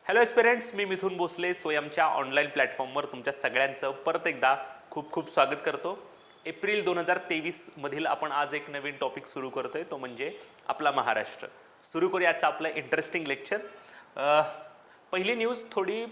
Hello एस्पिरंट्स, मी मिथुन Bhosale स्वयंच्या online प्लॅटफॉर्मवर तुमच्या सगळ्यांचं परत एकदा खूप खूप स्वागत करतो. एप्रिल 2023 मधील आपण आज एक नवीन टॉपिक सुरू करतोय, तो म्हणजे आपला महाराष्ट्र. सुरू करूया आजचं आपलं इंटरेस्टिंग लेक्चर. पहिली न्यूज थोडी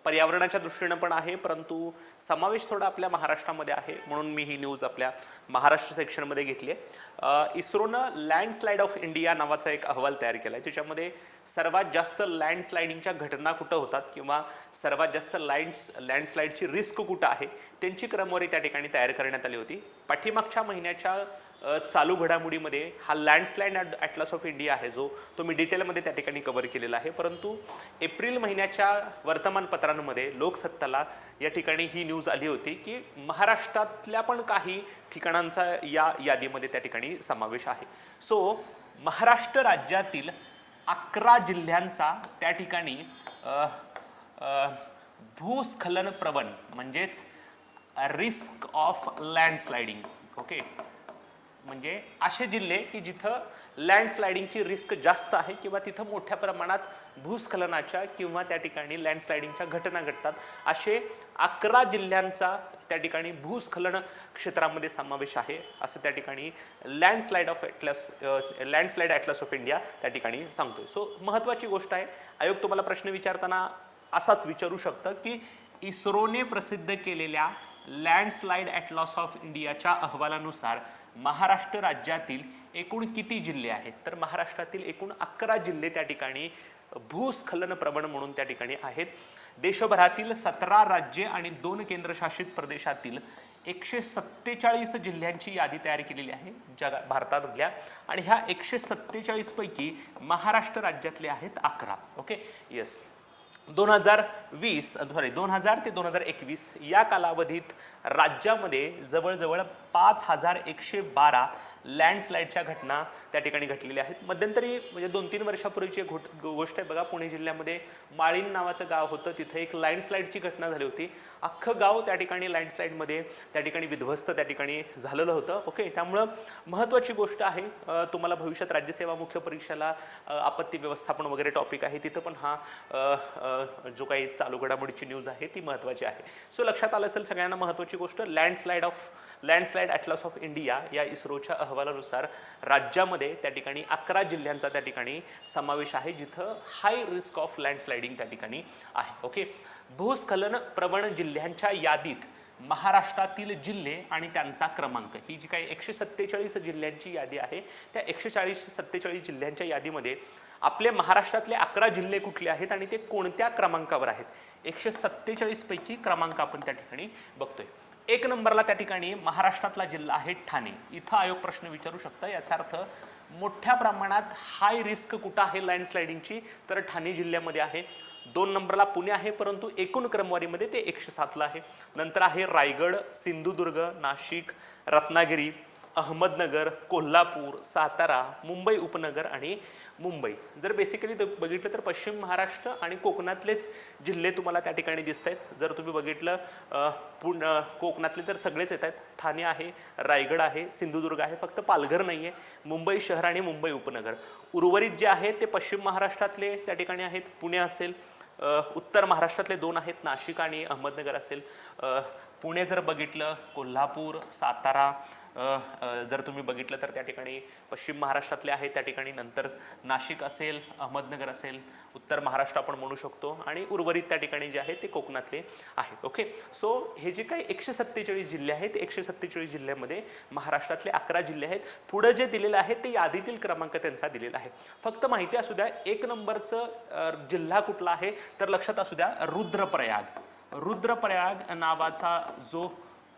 पर्यावरणाच्या दृष्टीनं पण आहे, परंतु समावेश थोडा आपल्या महाराष्ट्रामध्ये आहे, म्हणून मी ही न्यूज आपल्या महाराष्ट्र सेक्शनमध्ये घेतली आहे. इस्रोनं लँडस्लाईड ऑफ इंडिया नावाचा एक अहवाल तयार केला आहे, त्याच्यामध्ये सर्वात जास्त लँडस्लायडिंगच्या घटना कुठं होतात किंवा सर्वात जास्त लँडस्लाईडची रिस्क कुठं आहे त्यांची क्रमवारी त्या ठिकाणी तयार करण्यात आली होती. पाठीमागच्या महिन्याच्या चालू घडामोडीमध्ये हा लँडस्लाईड ॲटलास ऑफ इंडिया आहे, जो तो मी डिटेलमध्ये त्या ठिकाणी कव्हर केलेला आहे. परंतु एप्रिल महिन्याच्या वर्तमानपत्रांमध्ये लोकसत्ताला या ठिकाणी ही न्यूज आली होती की महाराष्ट्रातल्या पण काही ठिकाणांचा या यादीमध्ये त्या ठिकाणी समावेश आहे. सो महाराष्ट्र राज्यातील 11 जिल्ह्यांचा त्या ठिकाणी भूस्खलन प्रवण म्हणजेच रिस्क ऑफ लँडस्लायडिंग, ओके, म्हणजे असे जिल्हे की जिथं लँडस्लायडिंगची रिस्क जास्त आहे किंवा तिथं मोठ्या प्रमाणात भूस्खलनाच्या किंवा त्या ठिकाणी लँडस्लायडिंगच्या घटना घडतात, असे 11 जिल्ह्यांचा त्या ठिकाणी भूस्खलन क्षेत्रामध्ये समावेश आहे, असं त्या ठिकाणी लँडस्लाईड ॲटलास ऑफ इंडिया त्या ठिकाणी सांगतोय. सो महत्त्वाची गोष्ट आहे. आयोग तुम्हाला प्रश्न विचारताना असाच विचारू शकतं की इस्रोने प्रसिद्ध केलेल्या लँडस्लाईड ॲटलास ऑफ इंडियाच्या अहवालानुसार महाराष्ट्र राज्यातील एकूण किती जिल्हे आहेत? तर महाराष्ट्रातील एकूण 11 जिल्हे त्या ठिकाणी भूस्खलन प्रवण म्हणून त्या ठिकाणी आहेत. देशभरातील 17 राज्ये आणि 2 केंद्रशासित प्रदेशातील 147 जिल्ह्यांची यादी तयार केलेली आहे भारतातल्या, आणि ह्या 147 पैकी महाराष्ट्र राज्यातले आहेत 11. Okay, yes. 2000 ते 2021 या कालावधीत राज्यामध्ये जवळजवळ 5112 लँडस्लाईडच्या घटना त्या ठिकाणी घडलेल्या आहेत. मध्यंतरी म्हणजे 2-3 वर्षापूर्वीची एक गोष्ट आहे बघा, पुणे जिल्ह्यामध्ये माळीण नावाचं गाव होतं, तिथे एक लँडस्लाईडची घटना झाली होती. अख्खं गाव त्या ठिकाणी लँडस्लाईडमध्ये त्या ठिकाणी विध्वस्त त्या ठिकाणी झालेलं होतं. ओके, त्यामुळं महत्त्वाची गोष्ट आहे. तुम्हाला भविष्यात राज्यसेवा मुख्य परीक्षेला आपत्ती व्यवस्थापन वगैरे टॉपिक आहे, तिथं पण हा जो काही चालू घडामोडीची न्यूज आहे ती महत्त्वाची आहे. सो लक्षात आलं असेल सगळ्यांना महत्त्वाची गोष्ट, लँडस्लाईड ॲटलास ऑफ इंडिया या इस्रोच्या अहवालानुसार राज्यामध्ये त्या ठिकाणी 11 जिल्ह्यांचा त्या ठिकाणी समावेश आहे, जिथं हाय रिस्क ऑफ लँडस्लायडिंग त्या ठिकाणी आहे. ओके, भूस्खलन प्रवण जिल्ह्यांच्या यादीत महाराष्ट्रातील जिल्हे आणि त्यांचा क्रमांक, ही जी काही 147 जिल्ह्यांची यादी आहे, त्या 147 जिल्ह्यांच्या यादीमध्ये आपले महाराष्ट्रातले 11 जिल्हे कुठले आहेत आणि ते कोणत्या क्रमांकावर आहेत? 147 पैकी क्रमांक आपण त्या ठिकाणी बघतोय. 1 नंबरला त्या ठिकाणी महाराष्ट्रातला जिल्हा आहे ठाणे. इथं आयोग प्रश्न विचारू शकतं, याचा अर्थ मोठ्या प्रमाणात हाय रिस्क कुठं आहे लँडस्लायडिंगची? तर ठाणे जिल्ह्यामध्ये आहे. 2 नंबरला पुणे आहे, परंतु एकूण क्रमवारीमध्ये ते 107ला आहे. नंतर आहे रायगड, सिंधुदुर्ग, नाशिक, रत्नागिरी, अहमदनगर, कोल्हापूर, सातारा, मुंबई उपनगर आणि मुंबई. जर बेसिकली बघितलं तर पश्चिम महाराष्ट्र आणि कोकणातलेच जिल्हे तुम्हाला त्या ठिकाणी दिसत आहेत. जर तुम्ही बघितलं कोकणातले तर सगळेच येत आहेत. ठाणे आहे, रायगड आहे, सिंधुदुर्ग आहे, फक्त पालघर नाही आहे, मुंबई शहर आणि मुंबई उपनगर. उर्वरित जे आहेत ते पश्चिम महाराष्ट्रातले त्या ठिकाणी आहेत, पुणे असेल, उत्तर महाराष्ट्रातले 2 आहेत, नाशिक आणि अहमदनगर असेल. पुणे जर बघितलं, कोल्हापूर, सातारा जर तुम्ही बघितलं तर त्या ठिकाणी पश्चिम महाराष्ट्रातले आहेत त्या ठिकाणी. नंतर नाशिक असेल, अहमदनगर असेल, उत्तर महाराष्ट्र आपण म्हणू शकतो, आणि उर्वरित त्या ठिकाणी जे आहेत ते कोकणातले आहेत. ओके, सो हे जे काही 147 जिल्हे आहेत, 147 जिल्ह्यामध्ये महाराष्ट्रातले 11 जिल्हे आहेत. पुढे जे दिलेलं आहे ते यादीतील क्रमांक त्यांचा दिलेला आहे. फक्त माहिती असू द्या 1 नंबरचं जिल्हा कुठला आहे, तर लक्षात असू द्या रुद्रप्रयाग. रुद्रप्रयाग नावाचा जो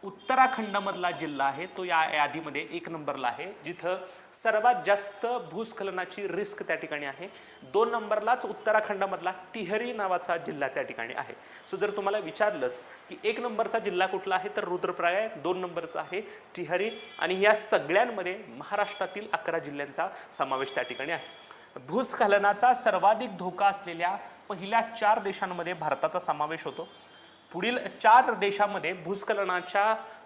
उत्तराखंडमधला जिल्हा आहे तो या यादीमध्ये 1 नंबरला आहे, जिथं सर्वात जास्त भूस्खलनाची रिस्क त्या ठिकाणी आहे. 2 नंबरलाच उत्तराखंडमधला टिहरी नावाचा जिल्हा त्या ठिकाणी आहे. सो जर तुम्हाला विचारलंच की 1 नंबरचा जिल्हा कुठला आहे, तर रुद्रप्रयाग, 2 नंबरचा आहे टिहरी, आणि या सगळ्यांमध्ये महाराष्ट्रातील 11 जिल्ह्यांचा समावेश त्या ठिकाणी आहे. भूस्खलनाचा सर्वाधिक धोका असलेल्या पहिल्या 4 देशांमध्ये भारताचा समावेश होतो. पुढील 4 देशांमध्ये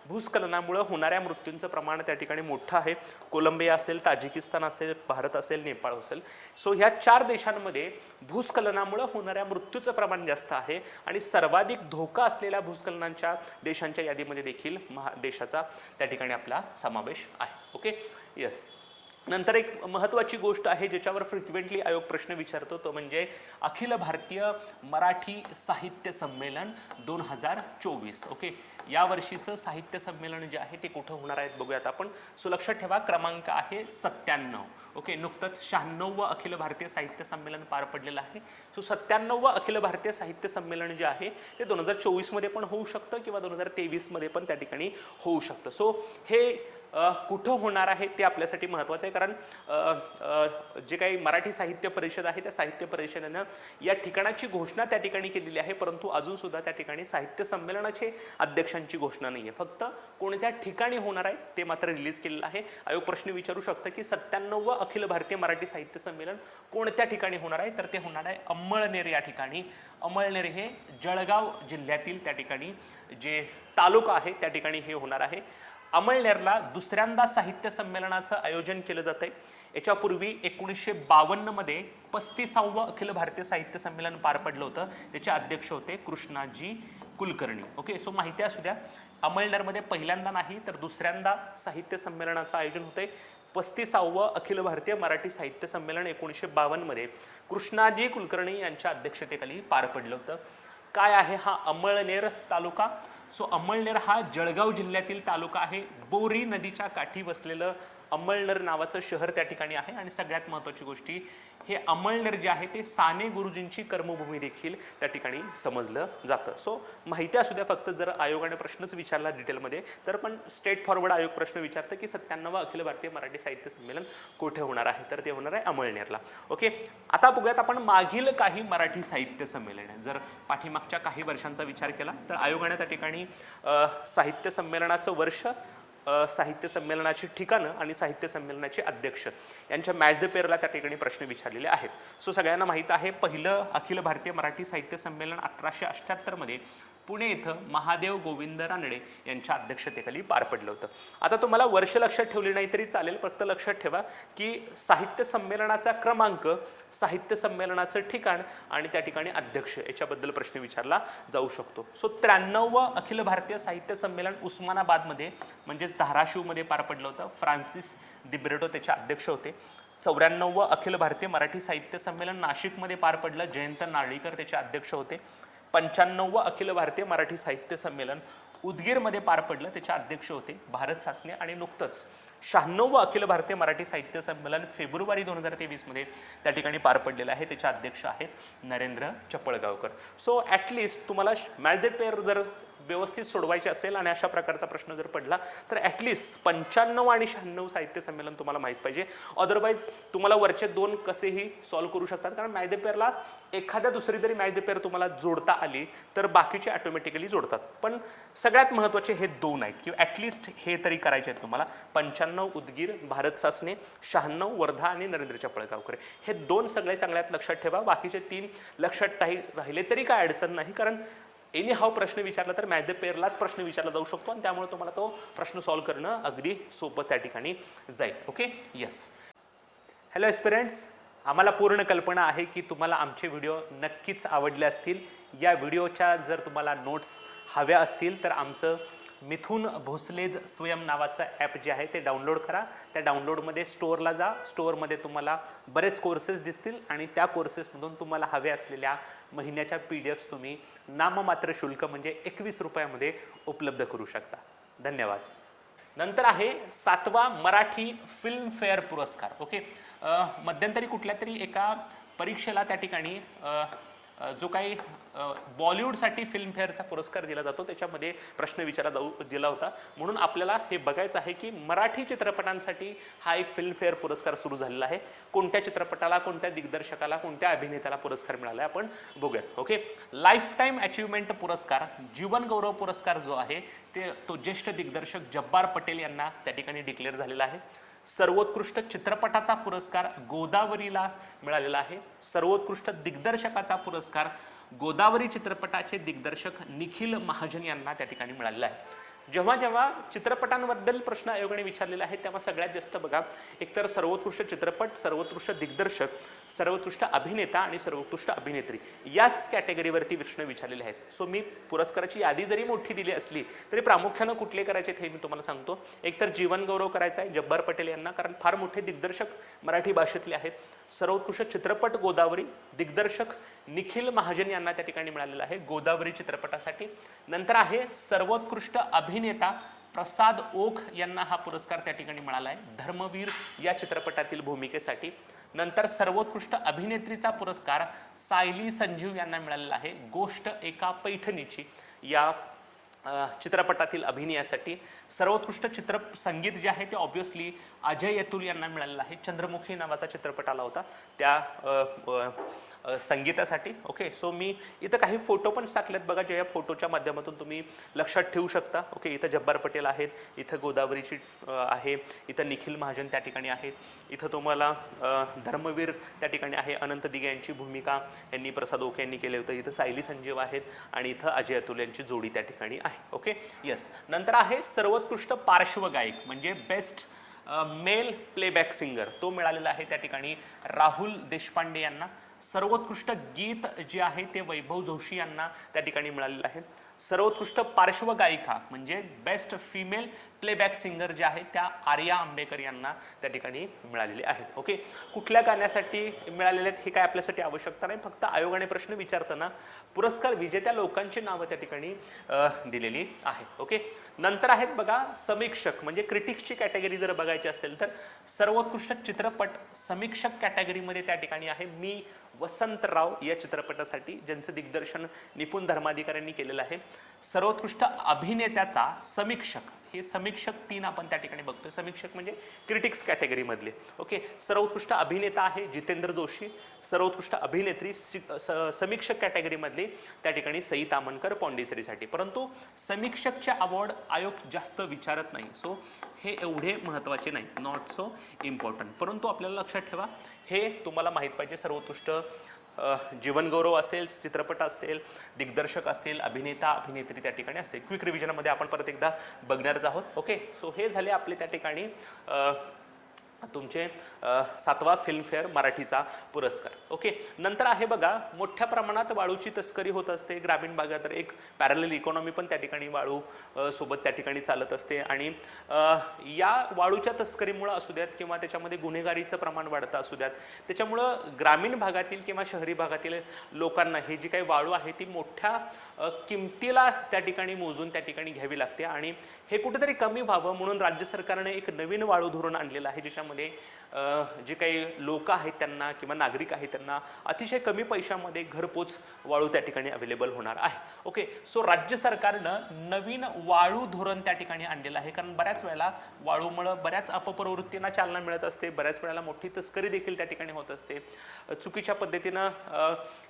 भूस्खलनामुळे होणाऱ्या मृत्यूंचं प्रमाण त्या ठिकाणी मोठं आहे. कोलंबिया असेल, ताजिकिस्तान असेल, भारत असेल, नेपाळ असेल. सो ह्या 4 देशांमध्ये भूस्खलनामुळे होणाऱ्या मृत्यूचं प्रमाण जास्त आहे आणि सर्वाधिक धोका असलेल्या भूस्खलनांच्या देशांच्या यादीमध्ये देखील देशाचा त्या ठिकाणी आपला समावेश आहे. Okay, yes. नंतर एक महत्त्वाची गोष्ट आहे ज्याच्यावर फ्रिक्वेंटली आयोग प्रश्न विचारतो, तो म्हणजे अखिल भारतीय मराठी साहित्य संमेलन 2024. ओके, या वर्षीचं साहित्य संमेलन जे आहे ते कुठं होणार आहे बघूयात आपण. सो लक्षात ठेवा, क्रमांक आहे 97. ओके, नुकतंच 96वं अखिल भारतीय साहित्य संमेलन पार पडलेलं आहे. सो 97वं अखिल भारतीय साहित्य संमेलन जे आहे ते 2024 मध्ये पण होऊ शकतं किंवा 2023 मध्ये पण त्या ठिकाणी होऊ शकतं. सो हे कुठं होणार आहे ते आपल्यासाठी महत्त्वाचं आहे, कारण जे काही मराठी साहित्य परिषद आहे त्या साहित्य परिषदेनं या ठिकाणाची घोषणा त्या ठिकाणी केलेली आहे, परंतु अजून सुद्धा त्या ठिकाणी साहित्य संमेलनाचे अध्यक्षांची घोषणा नाही आहे. फक्त कोणत्या ठिकाणी होणार आहे ते मात्र रिलीज केलेलं आहे. आयोग प्रश्न विचारू शकतं की 97वं अखिल भारतीय मराठी साहित्य संमेलन कोणत्या ठिकाणी होणार आहे, तर ते होणार आहे अमळनेर या ठिकाणी. अमळनेर हे जळगाव जिल्ह्यातील त्या ठिकाणी जे तालुका आहे त्या ठिकाणी हे होणार आहे. अमळनेरला दुसऱ्यांदा साहित्य संमेलनाचं आयोजन केलं जातंय. याच्यापूर्वी 1952 मध्ये 35वं अखिल भारतीय साहित्य संमेलन पार पडलं होतं. त्याचे अध्यक्ष होते कृष्णाजी कुलकर्णी. ओके, सो माहिती असू द्या, अमळनेरमध्ये पहिल्यांदा नाही तर दुसऱ्यांदा साहित्य संमेलनाचं आयोजन होतंय. 35वं अखिल भारतीय मराठी साहित्य संमेलन 1952 मध्ये कृष्णाजी कुलकर्णी यांच्या अध्यक्षतेखाली पार पडलं होतं. काय आहे हा अमळनेर तालुका? सो अमळनेर हा जळगाव जिल्ह्यातील तालुका आहे. बोरी नदीच्या काठी वसलेलं अमळनेर नावाचं शहर त्या ठिकाणी आहे. आणि सगळ्यात महत्त्वाची गोष्टी, हे अमळनेर जे आहे ते साने गुरुजींची कर्मभूमी देखील त्या ठिकाणी समजलं जातं. सो माहिती असू द्या, फक्त जर आयोगाने प्रश्नच विचारला डिटेलमध्ये तर पण स्ट्रेट फॉरवर्ड आयोग प्रश्न विचारतं की 97वं अखिल भारतीय मराठी साहित्य संमेलन कुठे होणार आहे, तर ते होणार आहे अमळनेरला. ओके, आता बघूयात आपण मागील काही मराठी साहित्य संमेलन. जर पाठीमागच्या काही वर्षांचा विचार केला तर आयोगाने त्या ठिकाणी साहित्य संमेलनाचं वर्ष, साहित्य संमेलनाची ठिकाणं आणि साहित्य संमेलनाचे अध्यक्ष यांच्या मॅच द पेअरला त्या ठिकाणी प्रश्न विचारलेले आहेत. सो सगळ्यांना माहीत आहे, पहिलं अखिल भारतीय मराठी साहित्य संमेलन 1878 मध्ये पुणे इथं महादेव गोविंद रानडे यांच्या अध्यक्षतेखाली पार पडलं होतं. आता तुम्हाला वर्ष लक्षात ठेवली नाही तरी चालेल, फक्त लक्षात ठेवा की साहित्य संमेलनाचा क्रमांक, साहित्य संमेलनाचं ठिकाण आणि त्या ठिकाणी अध्यक्ष याच्याबद्दल प्रश्न विचारला जाऊ शकतो. सो 93वं अखिल भारतीय साहित्य संमेलन उस्मानाबादमध्ये म्हणजेच धाराशिवमध्ये पार पडलं होतं. फ्रान्सिस दिब्रेटो त्याचे अध्यक्ष होते. 94वं अखिल भारतीय मराठी साहित्य संमेलन नाशिकमध्ये पार पडलं. जयंत नारळीकर त्याचे अध्यक्ष होते. 95वं अखिल भारतीय मराठी साहित्य संमेलन उदगीरमध्ये पार पडलं. त्याचे अध्यक्ष होते भारत सासने. आणि नुकतंच 96वं अखिल भारतीय मराठी साहित्य संमेलन फेब्रुवारी 2023 मध्ये त्या ठिकाणी पार पडलेलं आहे. त्याचे अध्यक्ष आहेत नरेंद्र चपळगावकर. सो ॲटलिस्ट तुम्हाला मॅच द पेअर जर व्यवस्थित सोडवायचे असेल आणि अशा प्रकारचा प्रश्न जर पडला तर ॲटलिस्ट 95 आणि 96 साहित्य संमेलन तुम्हाला माहीत पाहिजे. अदरवाईज तुम्हाला वरचे दोन कसेही सॉल्व्ह करू शकतात, कारण मॅच द पेअरला एखाद्या दुसरी जरी मॅच द पेअर तुम्हाला जोडता आली तर बाकीचे ऑटोमॅटिकली जोडतात. पण सगळ्यात महत्त्वाचे हे दोन आहेत, किंवा ॲटलिस्ट हे तरी करायचे आहेत तुम्हाला. 95 उदगीर भारत सासने, 96 वर्धा आणि नरेंद्र चपळगावकर, हे दोन सगळ्यात लक्षात ठेवा. बाकीचे 3 लक्षात राहिले तरी काय अडचण नाही, कारण एनी हाव प्रश्न विचारला तर मॅच द पेअरलाच प्रश्न विचारला जाऊ शकतो आणि त्यामुळे तुम्हाला तो प्रश्न सॉल्व्ह करणं अगदी सोपं त्या ठिकाणी जाईल. Okay, yes. हॅलो एस्पिरंट्स, आम्हाला पूर्ण कल्पना आहे की तुम्हाला आमचे व्हिडिओ नक्कीच आवडले असतील. या व्हिडिओच्या जर तुम्हाला नोट्स हव्या असतील तर आमचं मिथुन भोसलेज स्वयं नावाचं ॲप जे आहे ते डाउनलोड करा. त्या डाउनलोडमध्ये स्टोअरला जा. स्टोअरमध्ये तुम्हाला बरेच कोर्सेस दिसतील आणि त्या कोर्सेसमधून तुम्हाला हवे असलेल्या महिन्याच्या PDFs तुम्ही नाममात्र शुल्क म्हणजे 21 रुपयामध्ये उपलब्ध करू शकता. धन्यवाद. नंतर आहे 7वा मराठी फिल्मफेअर पुरस्कार. ओके, मध्यंतरी कुठल्या तरी एका परीक्षेला त्या ठिकाणी जो काही बॉलिवूडसाठी फिल्मफेअरचा पुरस्कार दिला जातो त्याच्यामध्ये प्रश्न दिला होता. म्हणून आपल्याला हे बघायचं आहे की मराठी चित्रपटांसाठी हा एक फिल्मफेअर पुरस्कार सुरू झालेला आहे. कोणत्या चित्रपटाला, कोणत्या दिग्दर्शकाला, कोणत्या अभिनेत्याला पुरस्कार मिळाला आहे आपण बघूयात. ओके, लाईफ टाईम अचिव्हमेंट पुरस्कार, जीवन गौरव पुरस्कार जो आहे तो ज्येष्ठ दिग्दर्शक जब्बार पटेल यांना त्या ठिकाणी डिक्लेअर झालेला आहे. सर्वोत्कृष्ट चित्रपटाचा पुरस्कार गोदावरीला मिळालेला आहे. सर्वोत्कृष्ट दिग्दर्शकाचा पुरस्कार गोदावरी चित्रपटाचे दिग्दर्शक निखिल महाजन यांना त्या ठिकाणी मिळालेला आहे. जेव्हा जेव्हा चित्रपटांबद्दल प्रश्न आयोगाने विचारलेला आहे तेव्हा सगळ्यात जास्त बघा एकतर सर्वोत्कृष्ट चित्रपट, सर्वोत्कृष्ट दिग्दर्शक, सर्वोत्कृष्ट अभिनेता आणि सर्वोत्कृष्ट अभिनेत्री याच कॅटेगरीवरती प्रश्न विचारलेले आहेत. सो मी पुरस्काराची यादी जरी मोठी दिली असली तरी प्रामुख्यानं कुठले करायचे हे मी तुम्हाला सांगतो. एकतर जीवन गौरव करायचा आहे जब्बार पटेल यांना, कारण फार मोठे दिग्दर्शक मराठी भाषेतले आहेत. सर्वोत्कृष्ट चित्रपट गोदावरी, दिग्दर्शक निखिल महाजन यांना त्या ठिकाणी मिळालेला आहे गोदावरी चित्रपटासाठी. नंतर आहे सर्वोत्कृष्ट अभिनेता प्रसाद ओक यांना हा पुरस्कार त्या ठिकाणी मिळाला आहे धर्मवीर या चित्रपटातील भूमिकेसाठी. नंतर सर्वोत्कृष्ट अभिनेत्रीचा पुरस्कार सायली संजीव यांना मिळालेला आहे गोष्ट एका पैठणीची या चित्रपटातील अभिनयासाठी. सर्वोत्कृष्ट संगीत जे आहे ते ऑब्व्हियसली अजय अतुल यांना मिळालेलं आहे. चंद्रमुखी नावाचा चित्रपट आला होता त्या संगीतासाठी. ओके, सो मी इथं काही फोटो पण टाकलेत बघा, जे या फोटोच्या माध्यमातून तुम्ही लक्षात ठेवू शकता. ओके, इथं जब्बार पटेल आहेत, इथं गोदावरीची आहे, इथं निखिल महाजन त्या ठिकाणी आहेत, इथं तुम्हाला धर्मवीर त्या ठिकाणी आहे, अनंत दिघे यांची भूमिका यांनी प्रसाद ओके यांनी केले होतं, इथं सायली संजीव आहेत आणि इथं अजय अतुल यांची जोडी त्या ठिकाणी आहे. Okay, yes. नंतर आहे सर्वोत्कृष्ट पार्श्वगायक म्हणजे बेस्ट मेल प्लेबॅक सिंगर, तो मिळालेला आहे त्या ठिकाणी राहुल देशपांडे यांना. सर्वोत्कृष्ट गीत जे आहे ते वैभव जोशी यांना त्या ठिकाणी मिळालेलं आहे. सर्वोत्कृष्ट पार्श्वगायिका म्हणजे बेस्ट फिमेल प्लेबॅक सिंगर जे आहे त्या आर्या आंबेकर यांना त्या ठिकाणी मिळालेले आहेत. ओके, कुठल्या गाण्यासाठी मिळालेले आहेत हे काय आपल्यासाठी आवश्यकता नाही, फक्त आयोगाने प्रश्न विचारताना पुरस्कार विजेत्या लोकांची नावं त्या ठिकाणी दिलेली आहेत. ओके, नंतर आहेत बघा समीक्षक म्हणजे क्रिटिक्सची कॅटेगरी जर बघायची असेल तर सर्वोत्कृष्ट चित्रपट समीक्षक कॅटेगरीमध्ये त्या ठिकाणी आहे मी वसंतराव या चित्रपटासाठी, ज्यांचं दिग्दर्शन निपुण धर्माधिकाऱ्यांनी केलेलं आहे. सर्वोत्कृष्ट अभिनेत्याचा समीक्षक, हे समीक्षक 3 आपण त्या ठिकाणी बघतोय. समीक्षक म्हणजे क्रिटिक्स कॅटेगरी मधले. ओके, सर्वोत्कृष्ट अभिनेता आहे जितेंद्र जोशी. सर्वोत्कृष्ट अभिनेत्री समीक्षक कॅटेगरी मधली त्या ठिकाणी सई तामणकर पॉंडिचेरीसाठी. परंतु समीक्षकचे अवॉर्ड आयोग जास्त विचारत नाही, सो हे एवढे महत्त्वाचे नाही, नॉट सो इम्पॉर्टंट. परंतु आपल्याला लक्षात ठेवा हे तुम्हाला माहीत पाहिजे, सर्वोत्कृष्ट जीवनगौरव असेल, चित्रपट असेल, दिग्दर्शक असतील, अभिनेता अभिनेत्री त्या ठिकाणी असते. क्विक रिव्हिजनमध्ये आपण परत एकदा बघणारच आहोत. ओके, सो हे झाले आपले त्या ठिकाणी तुमचे 7वा फिल्मफेअर मराठीचा पुरस्कार. ओके, नंतर आहे बघा मोठ्या प्रमाणात वाळूची तस्करी होत असते ग्रामीण भागात, तर एक पॅरलल इकॉनॉमी पण त्या ठिकाणी वाळू सोबत त्या ठिकाणी चालत असते. आणि या वाळूच्या तस्करीमुळे असू द्यात किंवा त्याच्यामध्ये गुन्हेगारीचं प्रमाण वाढतं असू द्यात, त्याच्यामुळं ग्रामीण भागातील किंवा शहरी भागातील लोकांना ही जी काही वाळू आहे ती मोठ्या किमतीला त्या ठिकाणी मोजून त्या ठिकाणी घ्यावी लागते. आणि हे कुठेतरी कमी व्हावं म्हणून राज्य सरकारने एक नवीन वाळू धोरण आणलेलं आहे, ज्याच्यामध्ये जे काही लोक आहेत त्यांना किंवा नागरिक आहेत त्यांना अतिशय कमी पैशामध्ये घरपोच वाळू त्या ठिकाणी अवेलेबल होणार आहे. ओके, सो राज्य सरकारनं नवीन वाळू धोरण त्या ठिकाणी आणलेलं आहे, कारण बऱ्याच वेळेला वाळूमुळे बऱ्याच अपप्रवृत्तींना चालना मिळत असते, बऱ्याच वेळेला मोठी तस्करी देखील त्या ठिकाणी होत असते, चुकीच्या पद्धतीनं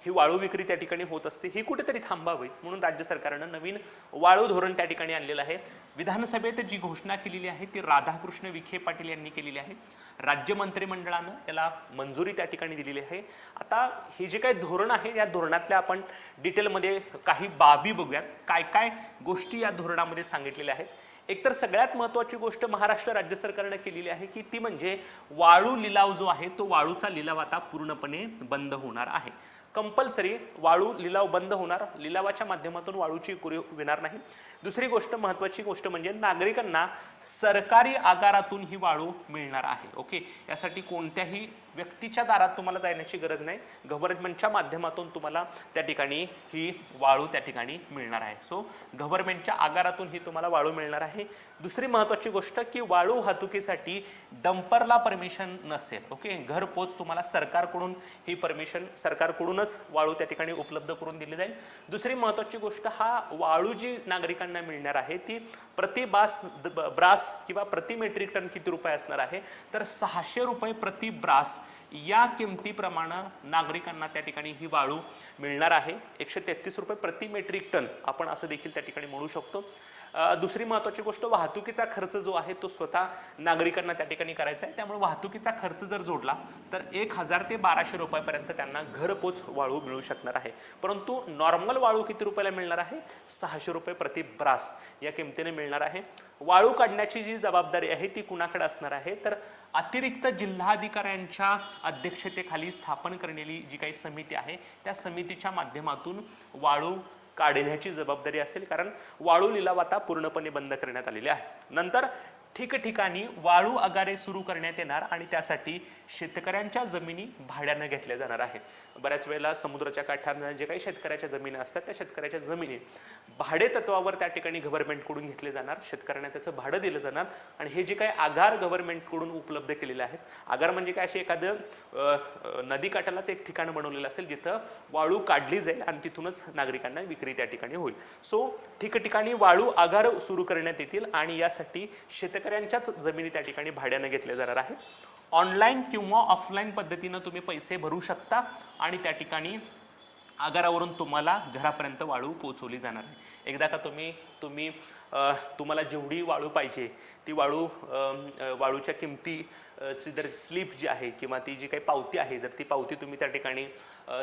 ही वाळू विक्री त्या ठिकाणी होत असते. ही कुठेतरी थांबावी म्हणून राज्य सरकारनं नवीन वाळू धोरण त्या ठिकाणी आणलेलं आहे. विधानसभेत जी घोषणा केलेली आहे ती राधाकृष्ण विखे पाटील यांनी केलेली आहे. राज्य मंत्रिमंडळानं याला मंजुरी त्या ठिकाणी दिलेली आहे. आता हे जे काही धोरण आहे या धोरणातल्या आपण डिटेलमध्ये काही बाबी बघूयात, काय काय गोष्टी या धोरणामध्ये सांगितलेल्या आहेत. एकतर सगळ्यात महत्त्वाची गोष्ट महाराष्ट्र राज्य सरकारने केलेली आहे की ती म्हणजे वाळू लिलाव जो आहे तो वाळूचा लिलाव आता पूर्णपणे बंद होणार आहे. कंपल्सरी वाळू लिलाव बंद होणार, लिलावाच्या माध्यमातून वाळूची विक्री होणार नाही. दुसरी गोष्ट महत्त्वाची गोष्ट म्हणजे नागरिकांना सरकारी आगारातून ही वाळू मिळणार आहे. ओके, यासाठी कोणत्याही व्यक्तीच्या दारात तुम्हाला जाण्याची गरज नाही, गव्हर्नमेंटच्या माध्यमातून तुम्हाला त्या ठिकाणी ही वाळू त्या ठिकाणी मिळणार आहे. सो गव्हर्नमेंटच्या आगारातून ही तुम्हाला वाळू मिळणार आहे. दुसरी महत्त्वाची गोष्ट की वाळू वाहतुकीसाठी डंपरला परमिशन नसेल. ओके, घरपोच तुम्हाला सरकारकडून ही परमिशन, सरकारकडूनच वाळू त्या ठिकाणी उपलब्ध करून दिली जाईल. दुसरी महत्त्वाची गोष्ट, हा वाळू जी नागरिकांना मिळणार आहे ती प्रति ब्रास किंवा प्रति मेट्रिक टन किती रुपये असणार आहे, तर 600 रुपये प्रति ब्रास या किमतीप्रमाणे नागरिकांना त्या ठिकाणी ही वाळू मिळणार आहे. 133 रुपये प्रति मेट्रिक टन आपण असं देखील त्या ठिकाणी म्हणू शकतो. दुसरी महत्त्वाची गोष्ट, वाहतुकीचा खर्च जो आहे तो स्वतः नागरिकांना त्या ठिकाणी करायचा आहे. त्यामुळे वाहतुकीचा खर्च जर जोडला तर 1000 ते 1200 रुपयापर्यंत त्यांना घरपोच वाळू मिळू शकणार आहे. परंतु नॉर्मल वाळू किती रुपयाला मिळणार आहे? 600 रुपये प्रति ब्रास या किमतीने मिळणार आहे. वाळू काढण्याची जी जबाबदारी आहे ती कुणाकडे असणार आहे? तर अतिरिक्त जिल्हाधिकाऱ्यांच्या अध्यक्षतेखाली स्थापन करण्याची जी काही समिती आहे त्या समितीच्या माध्यमातून वाळू काढण्याची जबाबदारी असेल, कारण वाळू लिलाव आता पूर्णपणे बंद करण्यात आलेले आहे. नंतर ठिकठिकाणी वाळू अगारे सुरू करण्यात येणार आणि त्यासाठी शेतकऱ्यांच्या जमिनी भाड्यानं घेतल्या जाणार आहेत. बऱ्याच वेळेला समुद्राच्या काठावर जे काही शेतकऱ्याच्या जमिनी असतात त्या शेतकऱ्याच्या जमिनी भाडे तत्वावर त्या ठिकाणी गव्हर्नमेंटकडून घेतले जाणार, शेतकऱ्यांना त्याचं भाडं दिलं जाणार आणि हे जे काही आगार गव्हर्नमेंटकडून उपलब्ध केलेले आहेत, आगार म्हणजे काय, असे एखादं नदी काठालाच एक ठिकाण बनवलेलं असेल जिथं वाळू काढली जाईल आणि तिथूनच नागरिकांना विक्री त्या ठिकाणी होईल. सो ठिकठिकाणी वाळू आगार सुरू करण्यात येतील आणि यासाठी शेतकऱ्यांच्याच जमिनी त्या ठिकाणी भाड्यानं घेतल्या जाणार आहेत. ऑनलाईन किंवा ऑफलाईन पद्धतीनं तुम्ही पैसे भरू शकता आणि त्या ठिकाणी आगारावरून तुम्हाला घरापर्यंत वाळू पोहोचवली जाणार आहे. एकदा का तुम्हाला जेवढी वाळू पाहिजे ती वाळूच्या किमतीची जर स्लिप जी आहे किंवा ती जी काही पावती आहे, जर ती पावती तुम्ही त्या ठिकाणी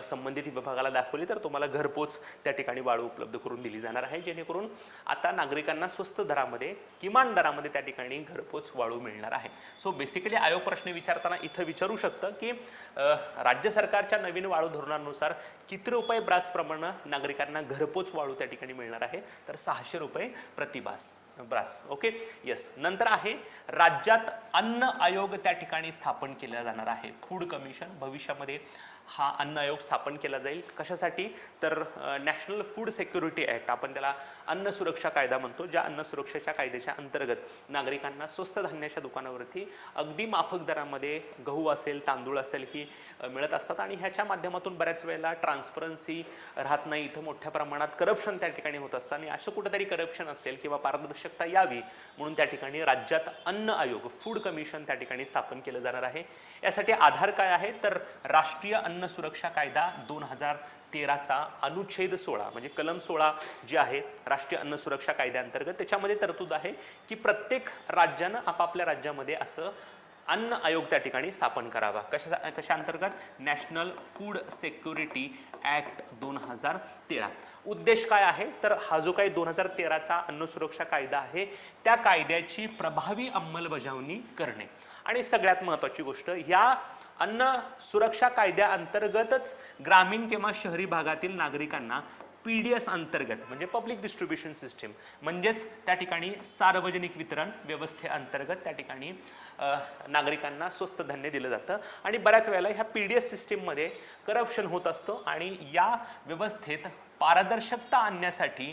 संबंधित विभागाला दाखवली तर तुम्हाला घरपोच त्या ठिकाणी वाळू उपलब्ध करून दिली जाणार आहे, जेणेकरून आता नागरिकांना स्वस्त दरामध्ये, किमान दरामध्ये त्या ठिकाणी घरपोच वाळू मिळणार आहे. सो बेसिकली आयोग प्रश्न विचारताना इथं विचारू शकतं की राज्य सरकारच्या नवीन वाळू धोरणानुसार किती रुपये ब्रास प्रमाणे नागरिकांना घरपोच वाळू त्या ठिकाणी मिळणार आहे? तर 600 रुपये प्रति ब्रास. Okay, yes. नंतर आहे राज्यात अन्न आयोग त्या ठिकाणी स्थापन केला जाणार आहे. फूड कमिशन, भविष्यामध्ये हा अन्न आयोग स्थापन केला जाईल. कशासाठी? तर नॅशनल फूड सिक्युरिटी ॲक्ट, आपण त्याला अन्न सुरक्षा कायदा म्हणतो, ज्या अन्न सुरक्षेच्या कायद्याच्या अंतर्गत नागरिकांना स्वस्त धान्याच्या दुकानावरती अगदी माफक दरामध्ये गहू असेल, तांदूळ असेल ही मिळत असतात आणि ह्याच्या माध्यमातून बऱ्याच वेळेला ट्रान्सपरन्सी राहत नाही, इथं मोठ्या प्रमाणात करप्शन त्या ठिकाणी होत असतं आणि असं कुठेतरी करप्शन असेल किंवा पारदर्शकता यावी म्हणून त्या ठिकाणी राज्यात अन्न आयोग, फूड कमिशन त्या ठिकाणी स्थापन केलं जाणार आहे. यासाठी आधार काय आहे? तर राष्ट्रीय अन्न सुरक्षा कायदा 2013चा अनुच्छेद 16 म्हणजे कलम 16 जे आहे राष्ट्रीय अन्न सुरक्षा कायद्याअंतर्गत, त्याच्यामध्ये तरतूद आहे की प्रत्येक राज्यानं आपापल्या राज्यामध्ये असं अन्न आयोग त्या ठिकाणी स्थापन करावा. कशा अंतर्गत? National food security act 2013. उद्देश काय आहे? तर हा जो काही 2013चा अन्न सुरक्षा कायदा आहे त्या कायद्याची प्रभावी अंमलबजावणी करणे आणि सगळ्यात महत्त्वाची गोष्ट, या अन्न सुरक्षा कायद्याअंतर्गतच ग्रामीण किंवा शहरी भागातील नागरिकांना PDS अंतर्गत म्हणजे पब्लिक डिस्ट्रीब्युशन सिस्टीम म्हणजेच त्या ठिकाणी सार्वजनिक वितरण व्यवस्थेअंतर्गत त्या ठिकाणी नागरिकांना स्वस्त धान्य दिलं जातं आणि बऱ्याच वेळेला ह्या PDS सिस्टीममध्ये करप्शन होत असतं आणि या व्यवस्थेत पारदर्शकता आणण्यासाठी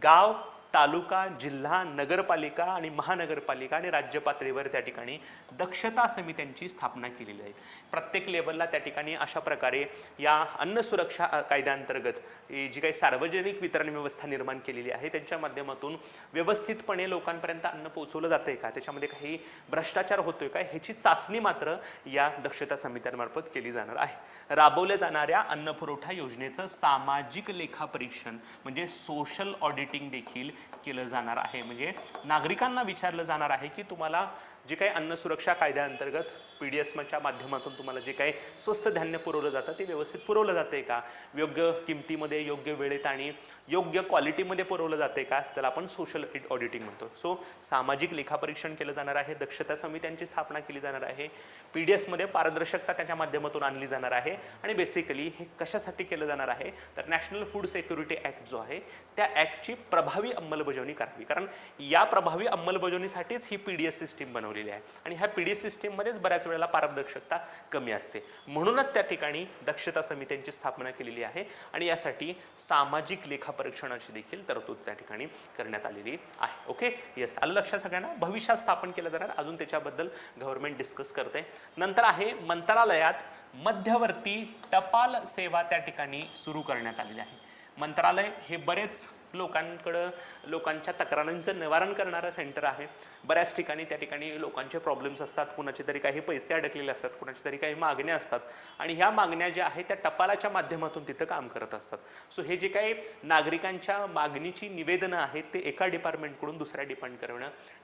गाव, तालुका, जिल्हा, नगरपालिका आणि महानगरपालिका आणि राज्य पातळीवर त्या ठिकाणी दक्षता समित्यांची स्थापना केलेली आहे. प्रत्येक लेवलला त्या ठिकाणी अशा प्रकारे या अन्न सुरक्षा कायद्याअंतर्गत जी काही सार्वजनिक वितरण व्यवस्था निर्माण केलेली आहे त्यांच्या माध्यमातून व्यवस्थितपणे लोकांपर्यंत अन्न पोहोचवलं जातंय का, त्याच्यामध्ये काही भ्रष्टाचार होतोय का, ह्याची चाचणी मात्र या दक्षता समित्यांमार्फत केली जाणार आहे. राबवल्या जाणाऱ्या अन्न पुरवठा योजनेचं सामाजिक लेखापरीक्षण म्हणजे सोशल ऑडिटिंग देखील केलं जाणार आहे. म्हणजे नागरिकांना विचारलं जाणार आहे की तुम्हाला जे काही अन्न सुरक्षा कायद्याअंतर्गत PDSच्या माध्यमातून तुम्हाला जे काही स्वस्त धान्य पुरवलं जातं ते व्यवस्थित पुरवलं जाते का, योग्य किमतीमध्ये, योग्य वेळेत आणि योग्य क्वालिटीमध्ये पुरवलं जाते का, त्याला आपण सोशल ऑडिटिंग म्हणतो. सो सामाजिक लेखापरीक्षण केलं जाणार आहे, दक्षता समित्यांची स्थापना केली जाणार आहे, PDSमध्ये पारदर्शकता त्याच्या माध्यमातून आणली जाणार आहे आणि बेसिकली हे कशासाठी केलं जाणार आहे तर नॅशनल फूड सिक्युरिटी ॲक्ट जो आहे त्या ॲक्टची प्रभावी अंमलबजावणी करावी, कारण या प्रभावी अंमलबजावणीसाठीच ही PDS सिस्टीम बनवलेली आहे आणि ह्या PDS सिस्टीममध्येच बऱ्याच वेळेला पारदर्शकता कमी असते. म्हणूनच त्या ठिकाणी दक्षता समित्यांची स्थापना केलेली आहे आणि यासाठी सामाजिक लेखापरीक्षणाची देखील तरतूद त्या ठिकाणी करण्यात आलेली आहे. ओके, येस, आलं लक्षात सगळ्यांना? भविष्यात स्थापन केलं जाणार, अजून त्याच्याबद्दल गव्हर्नमेंट डिस्कस करते. नंतर आहे मंत्रालयात मध्यवर्ती टपाल सेवा त्या ठिकाणी सुरू करण्यात आलेली आहे. मंत्रालय हे बरेच लोकांच्या तक्रारींचं निवारण करणारं सेंटर आहे. बऱ्याच ठिकाणी त्या ठिकाणी लोकांचे प्रॉब्लेम्स असतात, कुणाचे तरी काही पैसे अडकलेले असतात, कुणाची तरी काही मागण्या असतात आणि ह्या मागण्या ज्या आहेत त्या टपालाच्या माध्यमातून तिथं काम करत असतात. सो हे जे काही नागरिकांच्या मागणीची निवेदनं आहेत ते एका डिपार्टमेंटकडून दुसऱ्या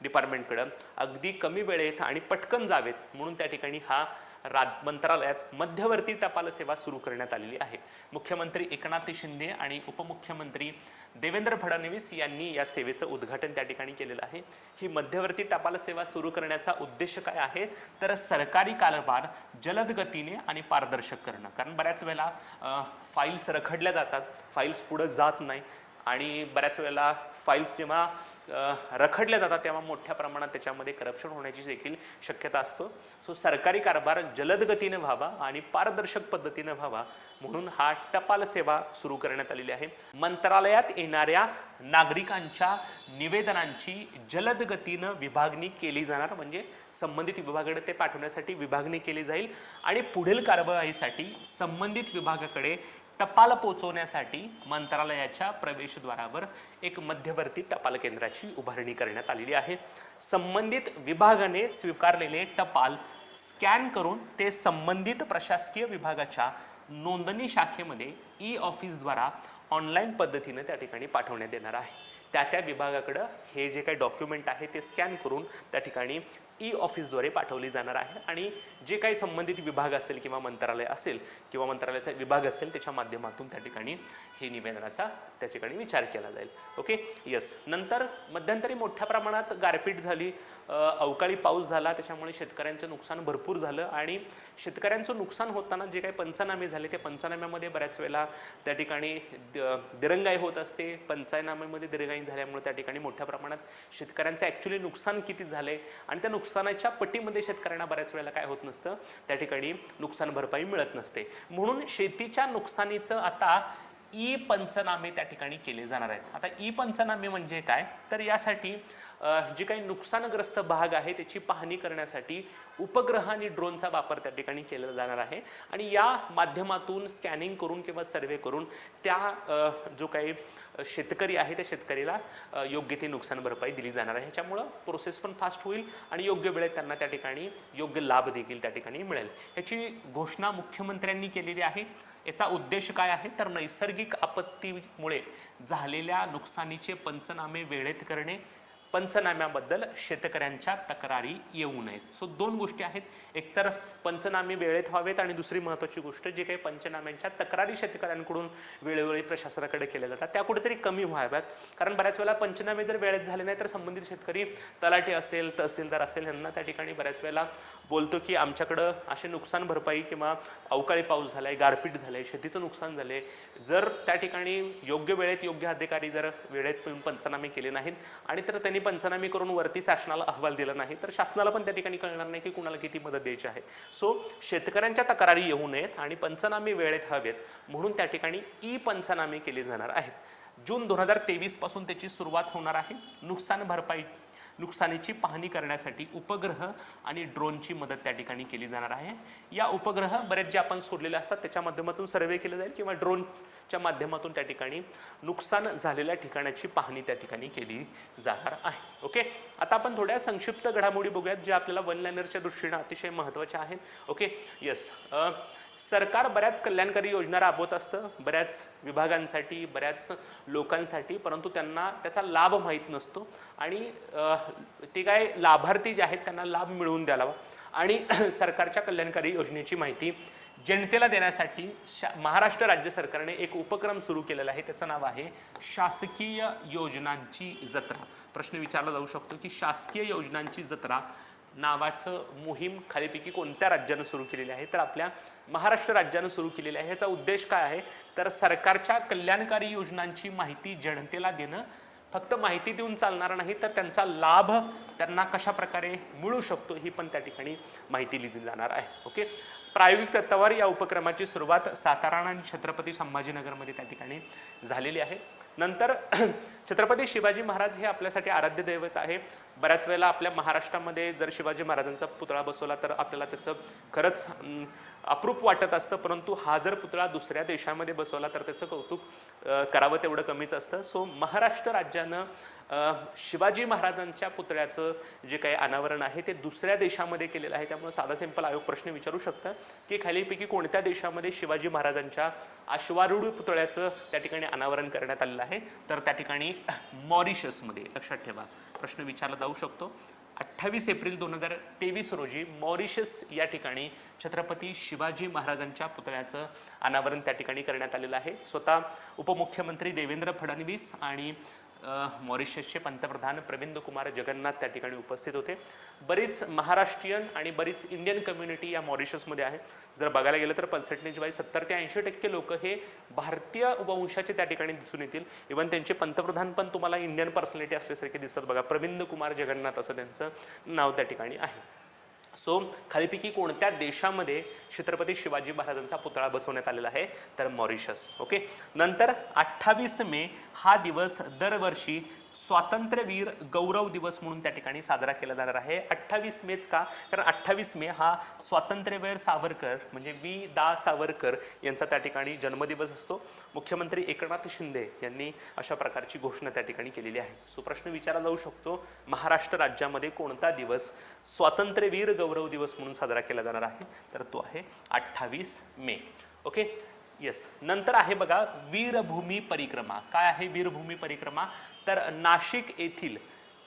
डिपार्टमेंटकडे अगदी कमी वेळेत आणि पटकन जावेत म्हणून त्या ठिकाणी हा मंत्रालयात मध्यवर्ती टपाल सेवा सुरू करण्यात आलेली आहे. मुख्यमंत्री एकनाथ शिंदे आणि उपमुख्यमंत्री देवेंद्र फडणवीस यांनी या सेवेचं उद्घाटन त्या ठिकाणी केलेलं आहे. ही मध्यवर्ती टपाल सेवा सुरू करण्याचा उद्देश काय आहे तर सरकारी कारभार जलद गतीने आणि पारदर्शक करणं. कारण बऱ्याच वेळेला फाईल्स रखडल्या जातात, फाईल्स पुढे जात नाही आणि बऱ्याच वेळेला फाईल्स जेव्हा रखडल्या जातात तेव्हा मोठ्या प्रमाणात त्याच्यामध्ये करप्शन होण्याची देखील शक्यता असतो. सो सरकारी कारभार जलद गतीने व्हावा आणि पारदर्शक पद्धतीने व्हावा म्हणून हा टपाल सेवा सुरू करण्यात आलेली आहे. मंत्रालयात येणाऱ्या नागरिकांच्या निवेदनांची जलद गतीने विभागणी केली जाणार, म्हणजे संबंधित विभागाकडे ते पाठवण्यासाठी विभागणी केली जाईल आणि पुढील कारवाईसाठी संबंधित विभागाकडे टपाल पोहोचवण्यासाठी मंत्रालयाच्या प्रवेशद्वारावर एक मध्यवर्ती टपाल केंद्राची उभारणी करण्यात आलेली आहे. संबंधित विभागाने स्वीकारलेले टपाल स्कॅन करून ते संबंधित प्रशासकीय विभागाच्या नोंदणी शाखेमध्ये ई ऑफिसद्वारा ऑनलाईन पद्धतीने त्या ठिकाणी पाठवण्यात येणार आहे. त्या विभागाकडे हे जे काही डॉक्युमेंट आहे ते स्कॅन करून त्या ठिकाणी ई ऑफिसद्वारे पाठवली जाणार आहे आणि जे काही संबंधित विभाग असेल किंवा मंत्रालय असेल किंवा मंत्रालयाचा विभाग असेल त्याच्या माध्यमातून त्या ठिकाणी हे निवेदनाचा त्या ठिकाणी विचार केला जाईल. Okay, yes. नंतर मध्यंतरी मोठ्या प्रमाणात गारपीट झाली, अवकाळी पाऊस झाला, त्याच्यामुळे शेतकऱ्यांचं नुकसान भरपूर झालं आणि शेतकऱ्यांचं नुकसान होताना जे काही पंचनामे झाले ते पंचनाम्यामध्ये बऱ्याच वेळेला त्या ठिकाणी दिरंगाई होत असते. पंचनाम्यामध्ये दिरंगाई झाल्यामुळे त्या ठिकाणी मोठ्या प्रमाणात शेतकऱ्यांचं ॲक्च्युली नुकसान किती झाले आणि त्या नुकसानाच्या पट्टीमध्ये शेतकऱ्यांना बऱ्याच वेळेला काय होत नसतं, त्या ठिकाणी नुकसान भरपाई मिळत नसते. म्हणून शेतीच्या नुकसानीचं आता ई पंचनामे त्या ठिकाणी केले जाणार आहेत. आता ई पंचनामे म्हणजे काय तर यासाठी जे काही नुकसानग्रस्त भाग आहे त्याची पाहणी करण्यासाठी उपग्रह आणि ड्रोनचा वापर त्या ठिकाणी केला जाणार आहे आणि या माध्यमातून स्कॅनिंग करून किंवा सर्वे करून त्या जो काही शेतकरी आहे त्या शेतकरीला योग्य ते नुकसान भरपाई दिली जाणार आहे. ह्याच्यामुळं प्रोसेस पण फास्ट होईल आणि योग्य वेळेत त्यांना त्या ठिकाणी योग्य लाभ देखील त्या ठिकाणी मिळेल. याची घोषणा मुख्यमंत्र्यांनी केलेली आहे. याचा उद्देश काय आहे तर नैसर्गिक आपत्तीमुळे झालेल्या नुकसानीचे पंचनामे वेळेत करणे, पंचनाम्याबद्दल शेतकऱ्यांच्या तक्रारी येऊ नयेत. सो दोन गोष्टी आहेत, एकतर पंचनामे वेळेत व्हावेत आणि दुसरी महत्त्वाची गोष्ट जे काही पंचनाम्यांच्या तक्रारी शेतकऱ्यांकडून वेळोवेळी प्रशासनाकडे केल्या जातात त्या कुठेतरी कमी व्हाव्यात. कारण बऱ्याच वेळेला पंचनामे जर वेळेत झाले नाही तर संबंधित शेतकरी तलाठी असेल तहसीलदार असेल यांना त्या ठिकाणी बऱ्याच वेळेला बोलतो की आमच्याकडं असे नुकसान भरपाई किंवा अवकाळी पाऊस झालाय, गारपीट झालंय, शेतीचं नुकसान झालंय, जर त्या ठिकाणी योग्य वेळेत योग्य अधिकारी जर वेळेत पंचनामे केले नाहीत आणि तर त्यांनी पंचनामे करून वरती शासनाला अहवाल दिला नाही तर शासनाला पण त्या ठिकाणी कळणार नाही की कुणाला किती मदत द्यायची आहे. सो शेतकऱ्यांच्या तक्रारी येऊ नयेत आणि पंचनामे वेळेत हवेत म्हणून त्या ठिकाणी ई पंचनामे केले जाणार आहेत. जून 2023 पासून त्याची सुरुवात होणार आहे. नुकसानीची पाहणी करण्यासाठी उपग्रह आणि ड्रोनची मदत त्या ठिकाणी केली जाणार आहे. या उपग्रह बरेच जे आपण सोडलेले असतात त्याच्या माध्यमातून सर्वे केले जाईल किंवा ड्रोनच्या माध्यमातून त्या ठिकाणी नुकसान झालेल्या ठिकाणाची पाहणी त्या ठिकाणी केली जाणार आहे. ओके, आता आपण थोड्या संक्षिप्त घडामोडी बघूयात जे आपल्याला वन लाइनरच्या दृष्टीने अतिशय महत्त्वाच्या आहेत. Okay, yes. सरकार बऱ्याच कल्याणकारी योजना राबवत असतं बऱ्याच विभागांसाठी, बऱ्याच लोकांसाठी, परंतु त्यांना त्याचा लाभ माहीत नसतो आणि ते काय लाभार्थी जे आहेत त्यांना लाभ मिळवून द्यावा आणि सरकारच्या कल्याणकारी योजनेची माहिती जनतेला देण्यासाठी महाराष्ट्र राज्य सरकारने एक उपक्रम सुरू केलेला आहे. त्याचं नाव आहे शासकीय योजनांची जत्रा. प्रश्न विचारला जाऊ शकतो की शासकीय योजनांची जत्रा नावाचं मोहीम खालीपैकी कोणत्या राज्यानं सुरू केलेली आहे तर आपल्या महाराष्ट्र राज्यानं सुरू केलेली आहे. ह्याचा उद्देश काय आहे तर सरकारच्या कल्याणकारी योजनांची माहिती जनतेला देणं. फक्त माहिती देऊन चालणार नाही तर त्यांचा लाभ त्यांना कशा प्रकारे मिळू शकतो ही पण त्या ठिकाणी माहिती दिली जाणार आहे. ओके, प्रायोगिक तत्वावर या उपक्रमाची सुरुवात सातारा आणि छत्रपती संभाजीनगरमध्ये त्या ठिकाणी झालेली आहे. नंतर छत्रपती शिवाजी महाराज हे आपल्यासाठी आराध्य दैवत आहे. बऱ्याच वेळेला आपल्या महाराष्ट्रामध्ये जर शिवाजी महाराजांचा पुतळा बसवला तर आपल्याला त्याचं खरंच अप्रूप वाटत असतं, परंतु हा जर पुतळा दुसऱ्या देशामध्ये बसवला तर त्याचं कौतुक करावं तेवढं कमीच असतं. सो महाराष्ट्र राज्यानं शिवाजी महाराजांच्या पुतळ्याचं जे काही अनावरण आहे ते दुसऱ्या देशामध्ये केलेलं आहे. त्यामुळे साधा सिंपल आयोग प्रश्न विचारू शकतं की खालीपैकी कोणत्या देशामध्ये शिवाजी महाराजांच्या अश्वारूढ पुतळ्याचं त्या ठिकाणी अनावरण करण्यात आलेलं आहे, तर त्या ठिकाणी मॉरिशसमध्ये. लक्षात ठेवा, प्रश्न विचारला जाऊ शकतो. 28 एप्रिल 2023 रोजी मॉरिशस या ठिकाणी छत्रपती शिवाजी महाराजांच्या पुतळ्याचं अनावरण त्या ठिकाणी करण्यात आलेलं आहे. स्वतः उपमुख्यमंत्री देवेंद्र फडणवीस आणि मॉरिशसचे पंतप्रधान प्रविंद कुमार जगन्नाथ त्या ठिकाणी उपस्थित होते. बरीच महाराष्ट्रीयन आणि बरीच इंडियन कम्युनिटी या मॉरिशसमध्ये आहे. जर बघायला गेलं तर पर्सेंटेज वाईज 70 ते 80% लोक हे भारतीय वंशाचे त्या ठिकाणी दिसून येतील. इव्हन त्यांचे पंतप्रधान पण तुम्हाला इंडियन पर्सनॅलिटी असल्यासारखे दिसत. बघा, प्रविंद कुमार जगन्नाथ असं त्यांचं नाव त्या ठिकाणी आहे. सो खालीपैकी कोणत्या देशामध्ये छत्रपती शिवाजी महाराजांचा पुतळा बसवण्यात आलेला आहे, तर मॉरिशस. ओके. नंतर 28 मे हा दिवस दरवर्षी स्वातंत्र्यवीर गौरव दिवस म्हणून त्या ठिकाणी साजरा केला जाणार आहे. 28 मेच का? कारण 28 मे हा स्वातंत्र्यवीर सावरकर म्हणजे वी दा सावरकर यांचा त्या ठिकाणी जन्मदिवस असतो. मुख्यमंत्री एकनाथ शिंदे यांनी अशा प्रकारची घोषणा त्या ठिकाणी केलेली आहे. सो प्रश्न विचारला जाऊ शकतो, महाराष्ट्र राज्यामध्ये कोणता दिवस स्वातंत्र्यवीर गौरव दिवस म्हणून साजरा केला जाणार आहे, तर तो आहे 28 मे. ओके. येस. नंतर आहे बघा वीरभूमी परिक्रमा. काय आहे वीरभूमी परिक्रमा? तर नाशिक येथील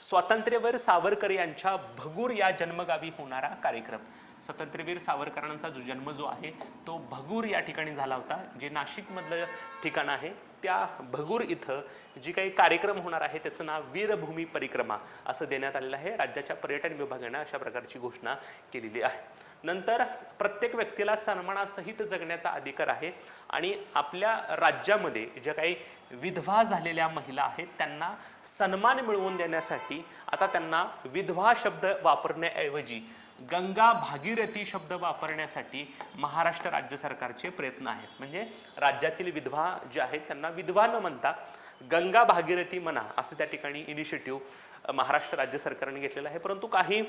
स्वातंत्र्यवीर सावरकर यांच्या भगूर या जन्मगावी होणारा कार्यक्रम. स्वातंत्र्यवीर सावरकरांचा जो जन्म जो आहे तो भगूर या ठिकाणी झाला होता, जे नाशिक मधलं ठिकाण आहे. त्या भगूर इथं जी काही कार्यक्रम होणार आहे त्याचं नाव वीरभूमी परिक्रमा असं देण्यात आलेलं आहे. राज्याच्या पर्यटन विभागाने अशा प्रकारची घोषणा केलेली आहे. नंतर प्रत्येक व्यक्तीला सन्मानासहित जगण्याचा अधिकार आहे आणि आपल्या राज्यामध्ये ज्या काही विधवा झालेल्या महिला आहेत त्यांना सन्मान मिळवून देण्यासाठी आता त्यांना विधवा शब्द वापरण्याऐवजी गंगा भागीरथी शब्द वापरण्यासाठी महाराष्ट्र राज्य सरकारचे प्रयत्न आहेत. म्हणजे राज्यातील विधवा ज्या आहेत त्यांना विधवा न म्हणता गंगा भागीरथी म्हणा असं त्या ठिकाणी इनिशिएटिव्ह महाराष्ट्र राज्य सरकारने घेतलेला आहे. परंतु काही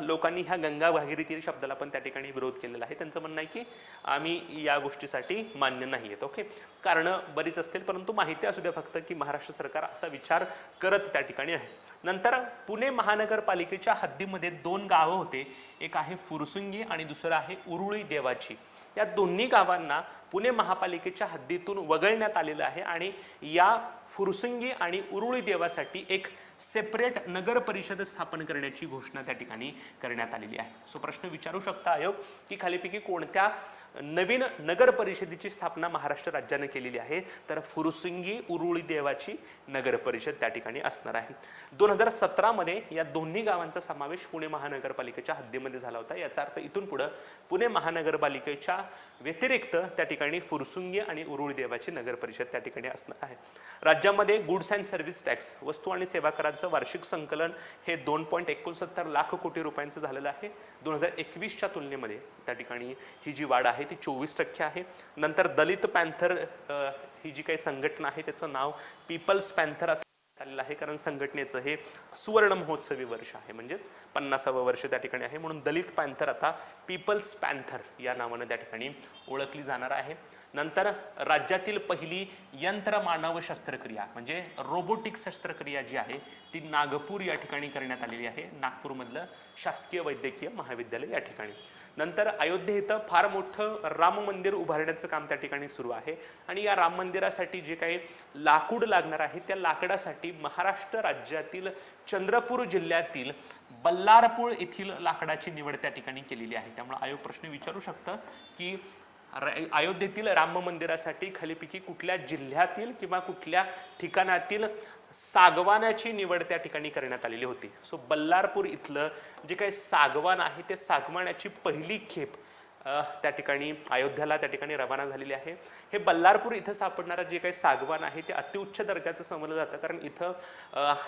लोकांनी ह्या गंगा भागीरथी शब्दाला पण त्या ठिकाणी विरोध केलेला आहे. त्यांचं म्हणणं आहे की आम्ही या गोष्टीसाठी मान्य नाही आहेत. ओके. कारण बरीच असतील, परंतु माहिती असू द्या फक्त की महाराष्ट्र सरकार असा विचार करत त्या ठिकाणी आहे. नंतर पुणे महानगरपालिकेच्या हद्दीमध्ये 2 गावं होते. एक आहे फुरसुंगी आणि दुसरं आहे उरुळी देवाची. या दोन्ही गावांना पुणे महापालिकेच्या हद्दीतून वगळण्यात आलेलं आहे आणि या फुरसुंगी आणि उरुळी देवासाठी एक सेपरेट नगर परिषद स्थापन करण्याची घोषणा त्या ठिकाणी करण्यात आलेली आहे. सो प्रश्न विचारू शकता आयोग की खालीपैकी कोणत्या नवीन नगर परिषदेची स्थापना महाराष्ट्र राज्याने केलेली आहे, तर फुरसुंगी उरुळी देवाची नगर परिषद त्या ठिकाणी असणार आहे. 2017 मध्ये या दोन्ही गावांचा समावेश पुणे महानगरपालिकेच्या हद्दीमध्ये झाला होता. याचा अर्थ इथून पुढे पुणे महानगरपालिकेच्या व्यतिरिक्त त्या ठिकाणी फुरसुंगी आणि उरुळी देवाची नगर परिषद त्या ठिकाणी असणार आहे. राज्यामध्ये गुड्स अँड सर्व्हिस टॅक्स वस्तू आणि सेवा करांचं वार्षिक संकलन हे 2.69 लाख कोटी रुपयांचं झालेलं आहे. 2021च्या तुलनेमध्ये त्या ठिकाणी ही जी वाढ आहे ती 24% आहे. नंतर दलित पॅन्थर ही जी काही संघटना आहे त्याचं नाव पीपल्स पॅन्थर असं आलेलं आहे, कारण संघटनेचं हे सुवर्ण महोत्सवी वर्ष आहे, म्हणजेच 50वे वर्ष त्या ठिकाणी आहे. म्हणून दलित पॅन्थर आता पीपल्स पॅन्थर या नावाने त्या ठिकाणी ओळखली जाणार आहे. नंतर राज्यातील पहिली यंत्रमानव शस्त्रक्रिया म्हणजे रोबोटिक शस्त्रक्रिया जी आहे ती नागपूर या ठिकाणी करण्यात आलेली आहे. नागपूरमधलं शासकीय वैद्यकीय महाविद्यालय या ठिकाणी. नंतर अयोध्ये इथं फार मोठं राम मंदिर उभारण्याचं काम त्या ठिकाणी सुरू आहे आणि या राम मंदिरासाठी जे काही लाकूड लागणार आहे त्या लाकडासाठी महाराष्ट्र राज्यातील चंद्रपूर जिल्ह्यातील बल्लारपूर येथील लाकडाची निवड त्या ठिकाणी केलेली आहे. त्यामुळे आयोग प्रश्न विचारू शकतं की अयोध्येतील राम मंदिरासाठी खालीपैकी कुठल्या जिल्ह्यातील किंवा कुठल्या ठिकाणातील सागवानाची निवड त्या ठिकाणी करण्यात आलेली होती. सो बल्लारपूर इथलं जे काही सागवान आहे ते सागवानाची पहिली खेप त्या ठिकाणी अयोध्याला त्या ठिकाणी रवाना झालेली आहे. हे बल्लारपूर इथं सापडणारं जे काही सागवान आहे ते अतिउच्च दर्जाचं समजलं जातं, कारण इथं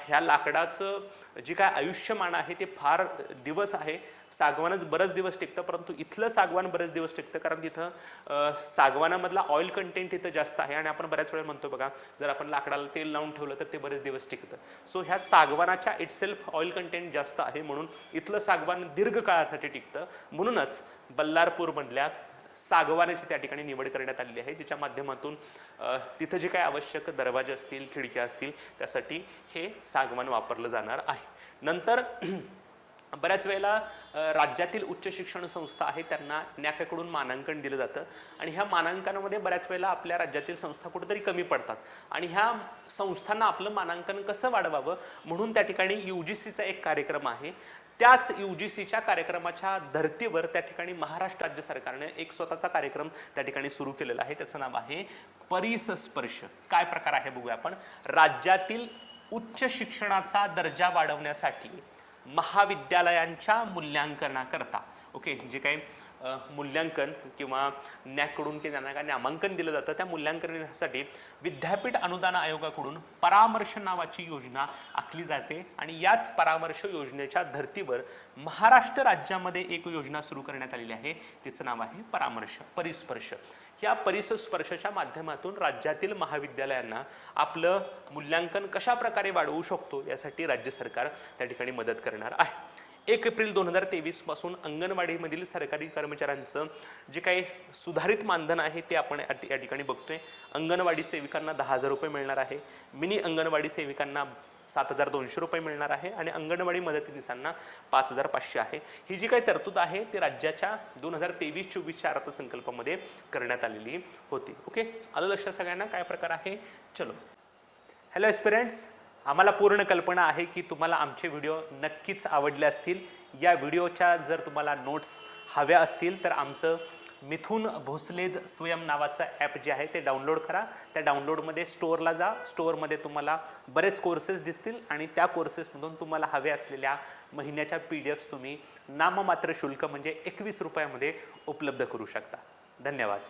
ह्या लाकडाचं जे काय आयुष्यमान आहे ते फार दिवस आहे. सागवानच बरेच दिवस टिकतं, परंतु इथलं सागवान बरेच दिवस टिकतं, कारण तिथं सागवानामधला ऑइल कंटेंट इथं जास्त आहे. आणि आपण बऱ्याच वेळा म्हणतो बघा, जर आपण लाकडाला तेल लावून ठेवलं तर ते बरेच दिवस टिकतं. सो ह्या सागवानाच्या इटसेल्फ ऑइल कंटेंट जास्त आहे, म्हणून इथलं सागवान दीर्घ काळासाठी टिकतं. म्हणूनच बल्लारपूरमधल्या सागवानाची त्या ठिकाणी निवड करण्यात आलेली आहे, जिच्या माध्यमातून तिथं जे काही आवश्यक दरवाजे असतील, खिडक्या असतील, त्यासाठी हे सागवान वापरलं जाणार आहे. नंतर बऱ्याच वेळेला राज्यातील उच्च शिक्षण संस्था आहे त्यांना न्याकडून मानांकन दिलं जातं, आणि ह्या मानांकनामध्ये बऱ्याच वेळेला आपल्या राज्यातील संस्था कुठेतरी कमी पडतात, आणि ह्या संस्थांना आपलं मानांकन कसं वाढवावं म्हणून त्या ठिकाणी UGCचा एक कार्यक्रम आहे. त्याच UGCच्या कार्यक्रमाच्या धर्तीवर त्या ठिकाणी महाराष्ट्र राज्य सरकारने एक स्वतःचा कार्यक्रम त्या ठिकाणी सुरू केलेला आहे. त्याचं नाव आहे परिसस्पर्श. काय प्रकार आहे बघूया आपण. राज्यातील उच्च शिक्षणाचा दर्जा वाढवण्यासाठी महाविद्यालयांच्या मूल्यांकनाकरता, ओके, जे काही मूल्यांकन किंवा न्याकडून त्यांना काय नामांकन दिलं जातं, त्या मूल्यांकनासाठी विद्यापीठ अनुदान आयोगाकडून परामर्श नावाची योजना आखली जाते. आणि याच परामर्श योजनेच्या धर्तीवर महाराष्ट्र राज्यामध्ये एक योजना सुरू करण्यात आलेली आहे, तिचं नाव आहे परामर्श परिस्पर्श. या परिसस्पर्शाच्या माध्यमातून राज्यातील महाविद्यालयांना आपलं मूल्यांकन कशा प्रकारे वाढवू शकतो यासाठी राज्य सरकार त्या ठिकाणी मदत करणार आहे. 1 एप्रिल 2023 पासून अंगणवाडीमधील सरकारी कर्मचाऱ्यांचं जे काही सुधारित मानधन आहे ते आपण या ठिकाणी बघतोय. अंगणवाडी सेविकांना 10,000 रुपये मिळणार आहे, मिनी अंगणवाडी सेविकांना 7,200 रुपये मिळणार आहे, आणि अंगणवाडी मदतनीसांना 5,500 आहे. ही जी काही तरतूद आहे ती राज्याच्या 2023-24च्या अर्थसंकल्पामध्ये करण्यात आलेली होती. ओके, आलं लक्षात सगळ्यांना काय प्रकार आहे. चलो, हॅलो एस्पिरंट्स, आम्हाला पूर्ण कल्पना आहे की तुम्हाला आमचे व्हिडिओ नक्कीच आवडले असतील. या व्हिडिओच्या जर तुम्हाला नोट्स हव्या असतील तर आमचं मिथुन भोसलेज स्वयं नावाचं ॲप जे आहे ते डाउनलोड करा. त्या डाउनलोडमध्ये स्टोअरला जा. स्टोअरमध्ये तुम्हाला बरेच कोर्सेस दिसतील, आणि त्या कोर्सेसमधून तुम्हाला हवे असलेल्या महिन्याच्या PDFs तुम्ही नाममात्र शुल्क म्हणजे 21 रुपयामध्ये उपलब्ध करू शकता. धन्यवाद.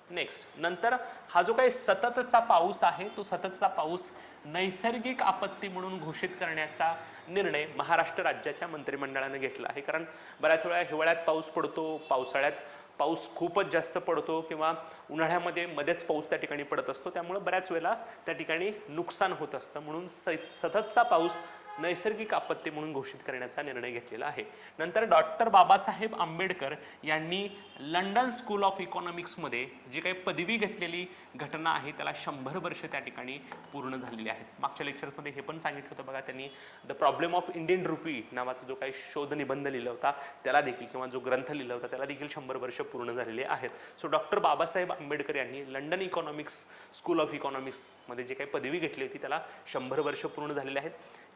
नेक्स्ट, नंतर हा जो काही सततचा पाऊस आहे तो सततचा पाऊस नैसर्गिक आपत्ती म्हणून घोषित करण्याचा निर्णय महाराष्ट्र राज्याच्या मंत्रिमंडळाने घेतला आहे. कारण बऱ्याच वेळा हिवाळ्यात पाऊस पडतो, पावसाळ्यात पाऊस खूपच जास्त पडतो, किंवा उन्हाळ्यामध्ये मध्येच पाऊस त्या ठिकाणी पडत असतो, त्यामुळे बऱ्याच वेळेला त्या ठिकाणी नुकसान होत असतं. म्हणून सततचा पाऊस नैसर्गिक आपत्ती म्हणून घोषित करण्याचा निर्णय घेतलेला आहे. नंतर डॉक्टर बाबासाहेब आंबेडकर यांनी लंडन स्कूल ऑफ इकॉनॉमिक्समध्ये जी काही पदवी घेतलेली घटना आहे त्याला 100 वर्ष त्या ठिकाणी पूर्ण झालेली आहेत. मागच्या लेक्चरमध्ये हे पण सांगितलं होतं बघा, त्यांनी the problem of Indian rupee नावाचा जो काही शोध निबंध लिहिला होता त्याला देखील, किंवा जो ग्रंथ लिहिला होता त्याला देखील 100 वर्ष पूर्ण झालेले आहेत. सो डॉक्टर बाबासाहेब आंबेडकर यांनी लंडन इकॉनॉमिक्स स्कूल ऑफ इकॉनॉमिक्समध्ये जे काही पदवी घेतली होती त्याला 100 वर्ष पूर्ण झालेले आहेत.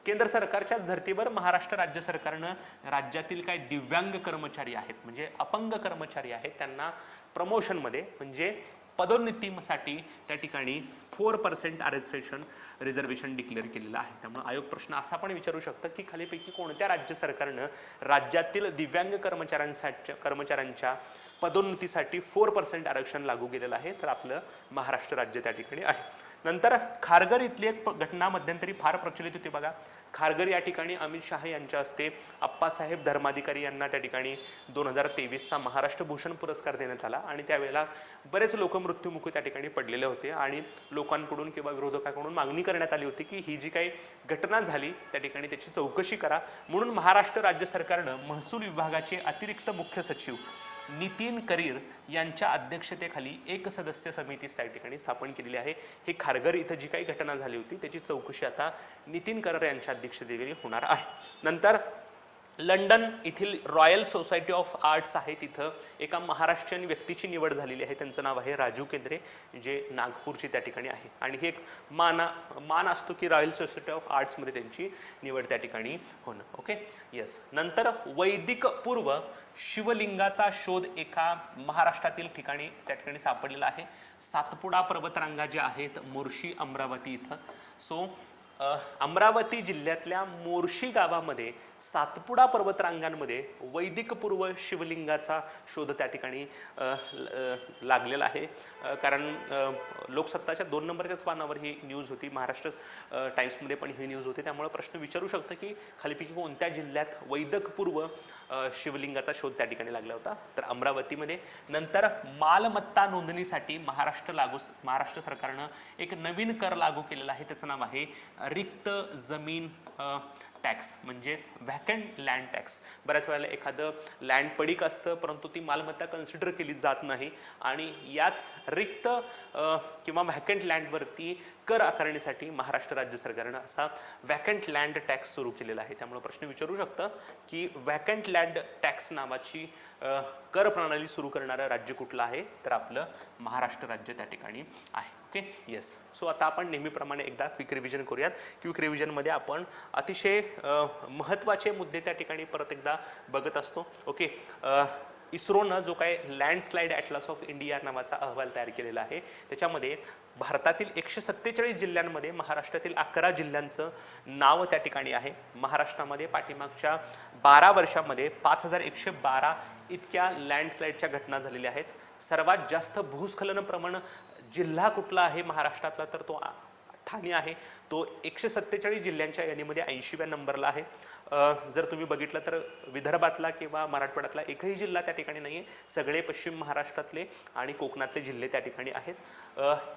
केंद्र सरकारच्याच धर्तीवर महाराष्ट्र राज्य सरकारनं राज्यातील काही दिव्यांग कर्मचारी आहेत, म्हणजे अपंग कर्मचारी आहेत, त्यांना प्रमोशनमध्ये म्हणजे पदोन्नतीसाठी त्या ठिकाणी 4% रिझर्वेशन डिक्लेअर केलेलं आहे. त्यामुळे आयोग प्रश्न असा पण विचारू शकतं की खालीपैकी कोणत्या राज्य सरकारनं राज्यातील दिव्यांग कर्मचाऱ्यांच्या पदोन्नतीसाठी 4% आरक्षण लागू केलेलं आहे, तर आपलं महाराष्ट्र राज्य त्या ठिकाणी आहे. नंतर खारघर इथली एक घटना मध्यंतरी फार प्रचलित होती बघा. खारघर या ठिकाणी अमित शहा यांच्या हस्ते अप्पासाहेब धर्माधिकारी यांना त्या ठिकाणी 2023चा महाराष्ट्र भूषण पुरस्कार देण्यात आला, आणि त्यावेळेला बरेच लोक मृत्युमुखी त्या ठिकाणी पडलेले होते, आणि लोकांकडून किंवा विरोधकांकडून मागणी करण्यात आली होती की ही जी काही घटना झाली त्या ठिकाणी त्याची चौकशी करा. म्हणून महाराष्ट्र राज्य सरकारनं महसूल विभागाचे अतिरिक्त मुख्य सचिव नितीन करीर यांच्या अध्यक्षतेखाली एक सदस्य समिती त्या ठिकाणी स्थापन केलेली आहे. ही खारघर इथं जी काही घटना झाली होती त्याची चौकशी आता नितीन करीर यांच्या अध्यक्षतेखाली होणार आहे. नंतर लंडन येथील रॉयल सोसायटी ऑफ आर्ट्स आहे, तिथं एका महाराष्ट्रीयन व्यक्तीची निवड झालेली आहे. त्यांचं नाव आहे राजू केंद्रे, जे नागपूरची त्या ठिकाणी आहे, आणि हे एक मान असतो की रॉयल सोसायटी ऑफ आर्ट्समध्ये त्यांची निवड त्या ठिकाणी होणं. Okay, yes. नंतर वैदिक पूर्व शिवलिंगाचा शोध एका महाराष्ट्रातील ठिकाणी त्या ठिकाणी सापडलेला आहे. सातपुडा पर्वतरांगा ज्या आहेत मोर्शी अमरावती इथं. सो अमरावती जिल्ह्यातल्या मोर्शी गावामध्ये सातपुडा पर्वतरांगांमध्ये वैदिक पूर्व शिवलिंगाचा शोध त्या ठिकाणी लागलेला आहे. कारण लोकसत्ताच्या 2 नंबरच्याच पानावर ही न्यूज होती, महाराष्ट्र टाइम्समध्ये पण ही न्यूज होती. त्यामुळे प्रश्न विचारू शकतो की खालीपैकी कोणत्या जिल्ह्यात वैदिक पूर्व शिवलिंगाचा शोध त्या ठिकाणी लागला होता, तर अमरावतीमध्ये. नंतर मालमत्ता नोंदणीसाठी महाराष्ट्र सरकारनं एक नवीन कर लागू केलेला आहे, त्याचं नाव आहे रिक्त जमीन टॅक्स, म्हणजेच व्हॅकंट लँड टॅक्स. बऱ्याच वेळेला एखादं लँड पडीक असतं परंतु ती मालमत्ता कन्सिडर केली जात नाही आणि याच रिक्त किंवा व्हॅकंट लँडवरती कर आकारण्यासाठी महाराष्ट्र राज्य सरकारनं असा व्हॅकंट लँड टॅक्स सुरू केलेला आहे. त्यामुळे प्रश्न विचारू शकतं की व्हॅकंट लँड टॅक्स नावाची कर प्रणाली सुरू करणारं राज्य कुठलं आहे, तर आपलं महाराष्ट्र राज्य त्या ठिकाणी आहे. Okay, yes. सो आता आपण नेहमीप्रमाणे एकदा क्विक रिव्हिजन करूयात. क्विक रिव्हिजनमध्ये आपण अतिशय महत्त्वाचे मुद्दे त्या ठिकाणी परत एकदा बघत असतो. ओके, इस्रोनं जो काय लँडस्लाइड ॲटलास ऑफ इंडिया नावाचा अहवाल तयार केलेला आहे, त्याच्यामध्ये भारतातील 147 जिल्ह्यांमध्ये महाराष्ट्रातील 11 जिल्ह्यांचं नाव त्या ठिकाणी आहे. महाराष्ट्रामध्ये पाठीमागच्या 12 वर्षामध्ये 5112 इतक्या लँडस्लाइडच्या घटना झालेल्या आहेत. सर्वात जास्त भूस्खलन प्रमाण जिल्हा कुठला आहे महाराष्ट्रातला, तर तो ठाणे आहे. तो 147 जिल्ह्यांच्या यादीमध्ये 80व्या नंबरला आहे. जर तुम्ही बघितलं तर विदर्भातला किंवा मराठवाड्यातला एकही जिल्हा त्या ठिकाणी नाही आहे. सगळे पश्चिम महाराष्ट्रातले आणि कोकणातले जिल्हे त्या ठिकाणी आहेत.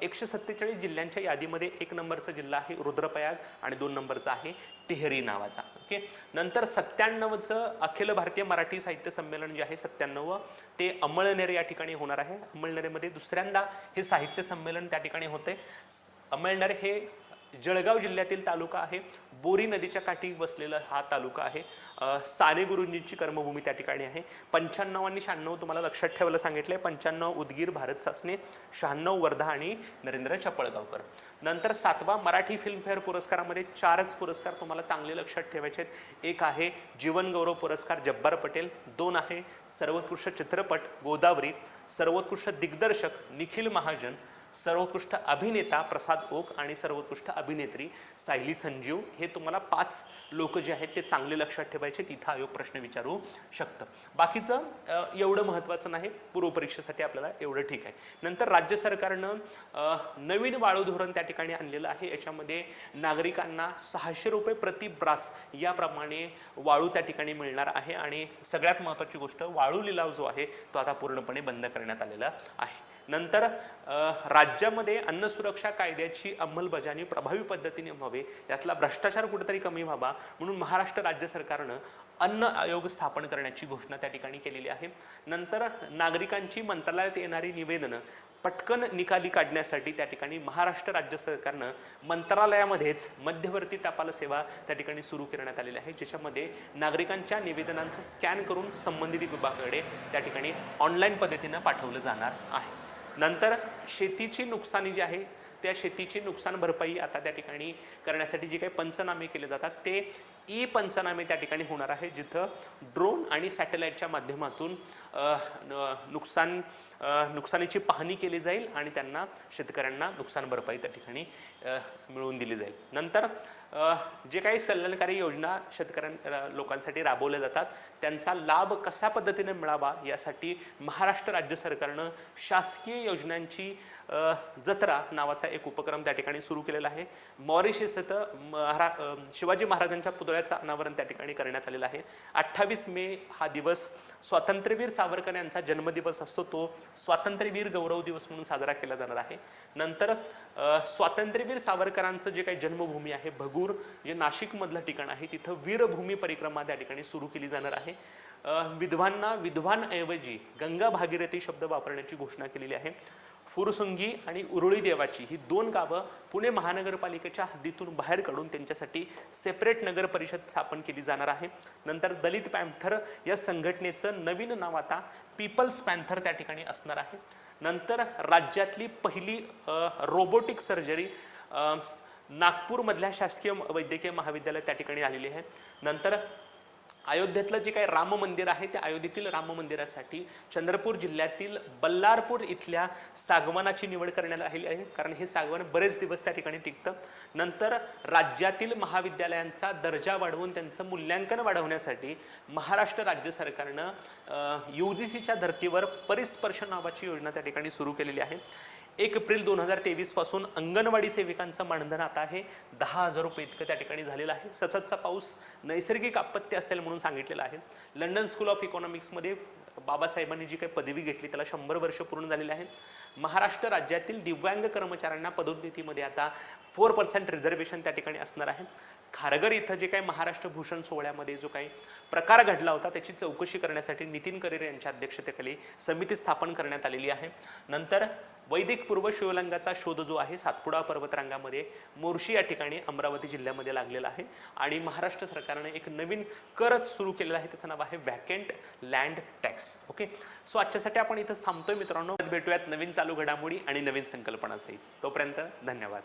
147 जिल्ह्यांच्या यादीमध्ये 1 नंबरचा जिल्हा आहे रुद्रप्रयाग आणि 2 नंबरचा आहे टिहरी नावाचा. ओके, नंतर 97चं अखिल भारतीय मराठी साहित्य संमेलन जे आहे 97 ते अमळनेर या ठिकाणी होणार आहे. अमळनेरमध्ये दुसऱ्यांदा हे साहित्य संमेलन त्या ठिकाणी होते. अमळनेर हे जळगाव जिल्ह्यातील तालुका आहे. बोरी नदीच्या काठी बसलेला हा तालुका आहे. साने गुरुजींची कर्मभूमी त्या ठिकाणी आहे. 95 आणि 96 तुम्हाला लक्षात ठेवायला सांगितलंय. 95 उदगीर भारत सासने, 96 वर्धा आणि नरेंद्र चपळगावकर. नंतर 7वा मराठी फिल्मफेअर पुरस्कारामध्ये 4च पुरस्कार तुम्हाला चांगले लक्षात ठेवायचे आहेत. एक आहे जीवन गौरव पुरस्कार जब्बार पटेल, 2 आहे सर्वोत्कृष्ट चित्रपट गोदावरी, सर्वोत्कृष्ट दिग्दर्शक निखिल महाजन, सर्वोत्कृष्ट अभिनेता प्रसाद ओक आणि सर्वोत्कृष्ट अभिनेत्री सायली संजीव. हे तुम्हाला 5 लोक जे आहेत ते चांगले लक्षात ठेवायचे. तिथं आयोग प्रश्न विचारू शकतं. बाकीचं एवढं महत्त्वाचं नाही, पूर्वपरीक्षेसाठी आपल्याला एवढं ठीक आहे. नंतर राज्य सरकारनं नवीन वाळू धोरण त्या ठिकाणी आणलेलं आहे. याच्यामध्ये नागरिकांना 600 रुपये प्रति ब्रास याप्रमाणे वाळू त्या ठिकाणी मिळणार आहे. आणि सगळ्यात महत्त्वाची गोष्ट, वाळू लिलाव जो आहे तो आता पूर्णपणे बंद करण्यात आलेला आहे. नंतर राज्यामध्ये अन्न सुरक्षा कायद्याची अंमलबजावणी प्रभावी पद्धतीने व्हावे, यातला भ्रष्टाचार कुठेतरी कमी व्हावा म्हणून महाराष्ट्र राज्य सरकारनं अन्न आयोग स्थापन करण्याची घोषणा त्या ठिकाणी केलेली आहे. नंतर नागरिकांची मंत्रालयात येणारी निवेदनं पटकन निकाली काढण्यासाठी त्या ठिकाणी महाराष्ट्र राज्य सरकारनं मंत्रालयामध्येच मध्यवर्ती टपाल सेवा त्या ठिकाणी सुरू करण्यात आलेली आहे, ज्याच्यामध्ये नागरिकांच्या निवेदनांचं स्कॅन करून संबंधित विभागाकडे त्या ठिकाणी ऑनलाईन पद्धतीनं पाठवलं जाणार आहे. नंतर शेतीची नुकसानी जी आहे त्या शेतीची नुकसान भरपाई आता त्या ठिकाणी करण्यासाठी जे काही पंचनामे केले जातात ते ई पंचनामे त्या ठिकाणी होणार आहे, जिथं ड्रोन आणि सॅटेलाइटच्या माध्यमातून नुकसानीची पाहणी केली जाईल आणि त्यांना शेतकऱ्यांना नुकसान भरपाई त्या ठिकाणी मिळवून दिली जाईल. नंतर जे काही कल्याणकारी योजना लोकांसाठी राबवल्या जातात त्यांचा लाभ कशा पद्धतीने मिळावा यासाठी महाराष्ट्र राज्य सरकारनं शासकीय योजनांची जत्रा नावाचा एक उपक्रम त्या ठिकाणी सुरू केलेला आहे. मॉरिशस इथं शिवाजी महाराजांच्या पुतळ्याचं अनावरण त्या ठिकाणी करण्यात आलेलं आहे. 28 मे हा दिवस स्वातंत्र्यवीर सावरकर यांचा जन्मदिवस असतो, तो स्वातंत्र्यवीर गौरव दिवस म्हणून साजरा केला जाणार आहे. नंतर स्वातंत्र्यवीर सावरकरांचं जे काही जन्मभूमी आहे भगूर, जे नाशिक मधलं ठिकाण आहे, तिथं वीरभूमी परिक्रमा त्या ठिकाणी सुरू केली जाणार आहे. विधवांना विधवांऐवजी गंगा भागीरथी शब्द वापरण्याची घोषणा केलेली आहे. फुरसुंगी आणि उरुळी देवाची ही 2 गावं पुणे महानगरपालिकेच्या हद्दीतून बाहेर काढून त्यांच्यासाठी सेपरेट नगर परिषद स्थापन केली जाणार आहे. नंतर दलित पॅन्थर या संघटनेचं नवीन नाव आता पीपल्स पॅन्थर त्या ठिकाणी असणार आहे. नंतर राज्यातली पहिली रोबोटिक सर्जरी नागपूरमधल्या शासकीय वैद्यकीय महाविद्यालय त्या ठिकाणी आलेली आहे. नंतर अयोध्येतलं जे काही राम मंदिर आहे त्या अयोध्येतील राम मंदिरासाठी चंद्रपूर जिल्ह्यातील बल्लारपूर इथल्या सागवानाची निवड करण्यात आलेली आहे, कारण हे सागवान बरेच दिवस त्या ठिकाणी टिकतं. नंतर राज्यातील महाविद्यालयांचा दर्जा वाढवून त्यांचं मूल्यांकन वाढवण्यासाठी महाराष्ट्र राज्य सरकारनं UGCच्या धर्तीवर परिस्पर्श नावाची योजना त्या ठिकाणी सुरू केलेली आहे. 1 एप्रिल 2023 पासून अंगणवाडी सेविकांचं मानधन आता आहे 10,000 रुपये इतकं त्या ठिकाणी झालेलं आहे. सततचा पाऊस नैसर्गिक आपत्ती असेल म्हणून सांगितलेलं आहे. लंडन स्कूल ऑफ इकॉनॉमिक्समध्ये बाबासाहेबांनी जी काही पदवी घेतली त्याला 100 वर्ष पूर्ण झालेले आहेत. महाराष्ट्र राज्यातील दिव्यांग कर्मचाऱ्यांना पदोन्नतीमध्ये आता 4% रिझर्वेशन त्या ठिकाणी असणार आहे. खारघर इथं जे काही महाराष्ट्र भूषण सोहळ्यामध्ये जो काही प्रकार घडला होता त्याची चौकशी करण्यासाठी नितीन करेर यांच्या अध्यक्षतेखाली समिती स्थापन करण्यात आलेली आहे. नंतर वैदिक पूर्व शिवलिंगाचा शोध जो आहे सातपुडा पर्वतरांगामध्ये मोर्शी या ठिकाणी अमरावती जिल्ह्यामध्ये लागलेला आहे. आणि महाराष्ट्र सरकारने एक नवीन कर सुरू केलेला आहे, त्याचं नाव आहे व्हॅकेंट लँड टॅक्स. ओके, सो आजच्यासाठी आपण इथं थांबतोय मित्रांनो. भेटूयात नवीन चालू घडामोडी आणि नवीन संकल्पनासहित. तोपर्यंत धन्यवाद.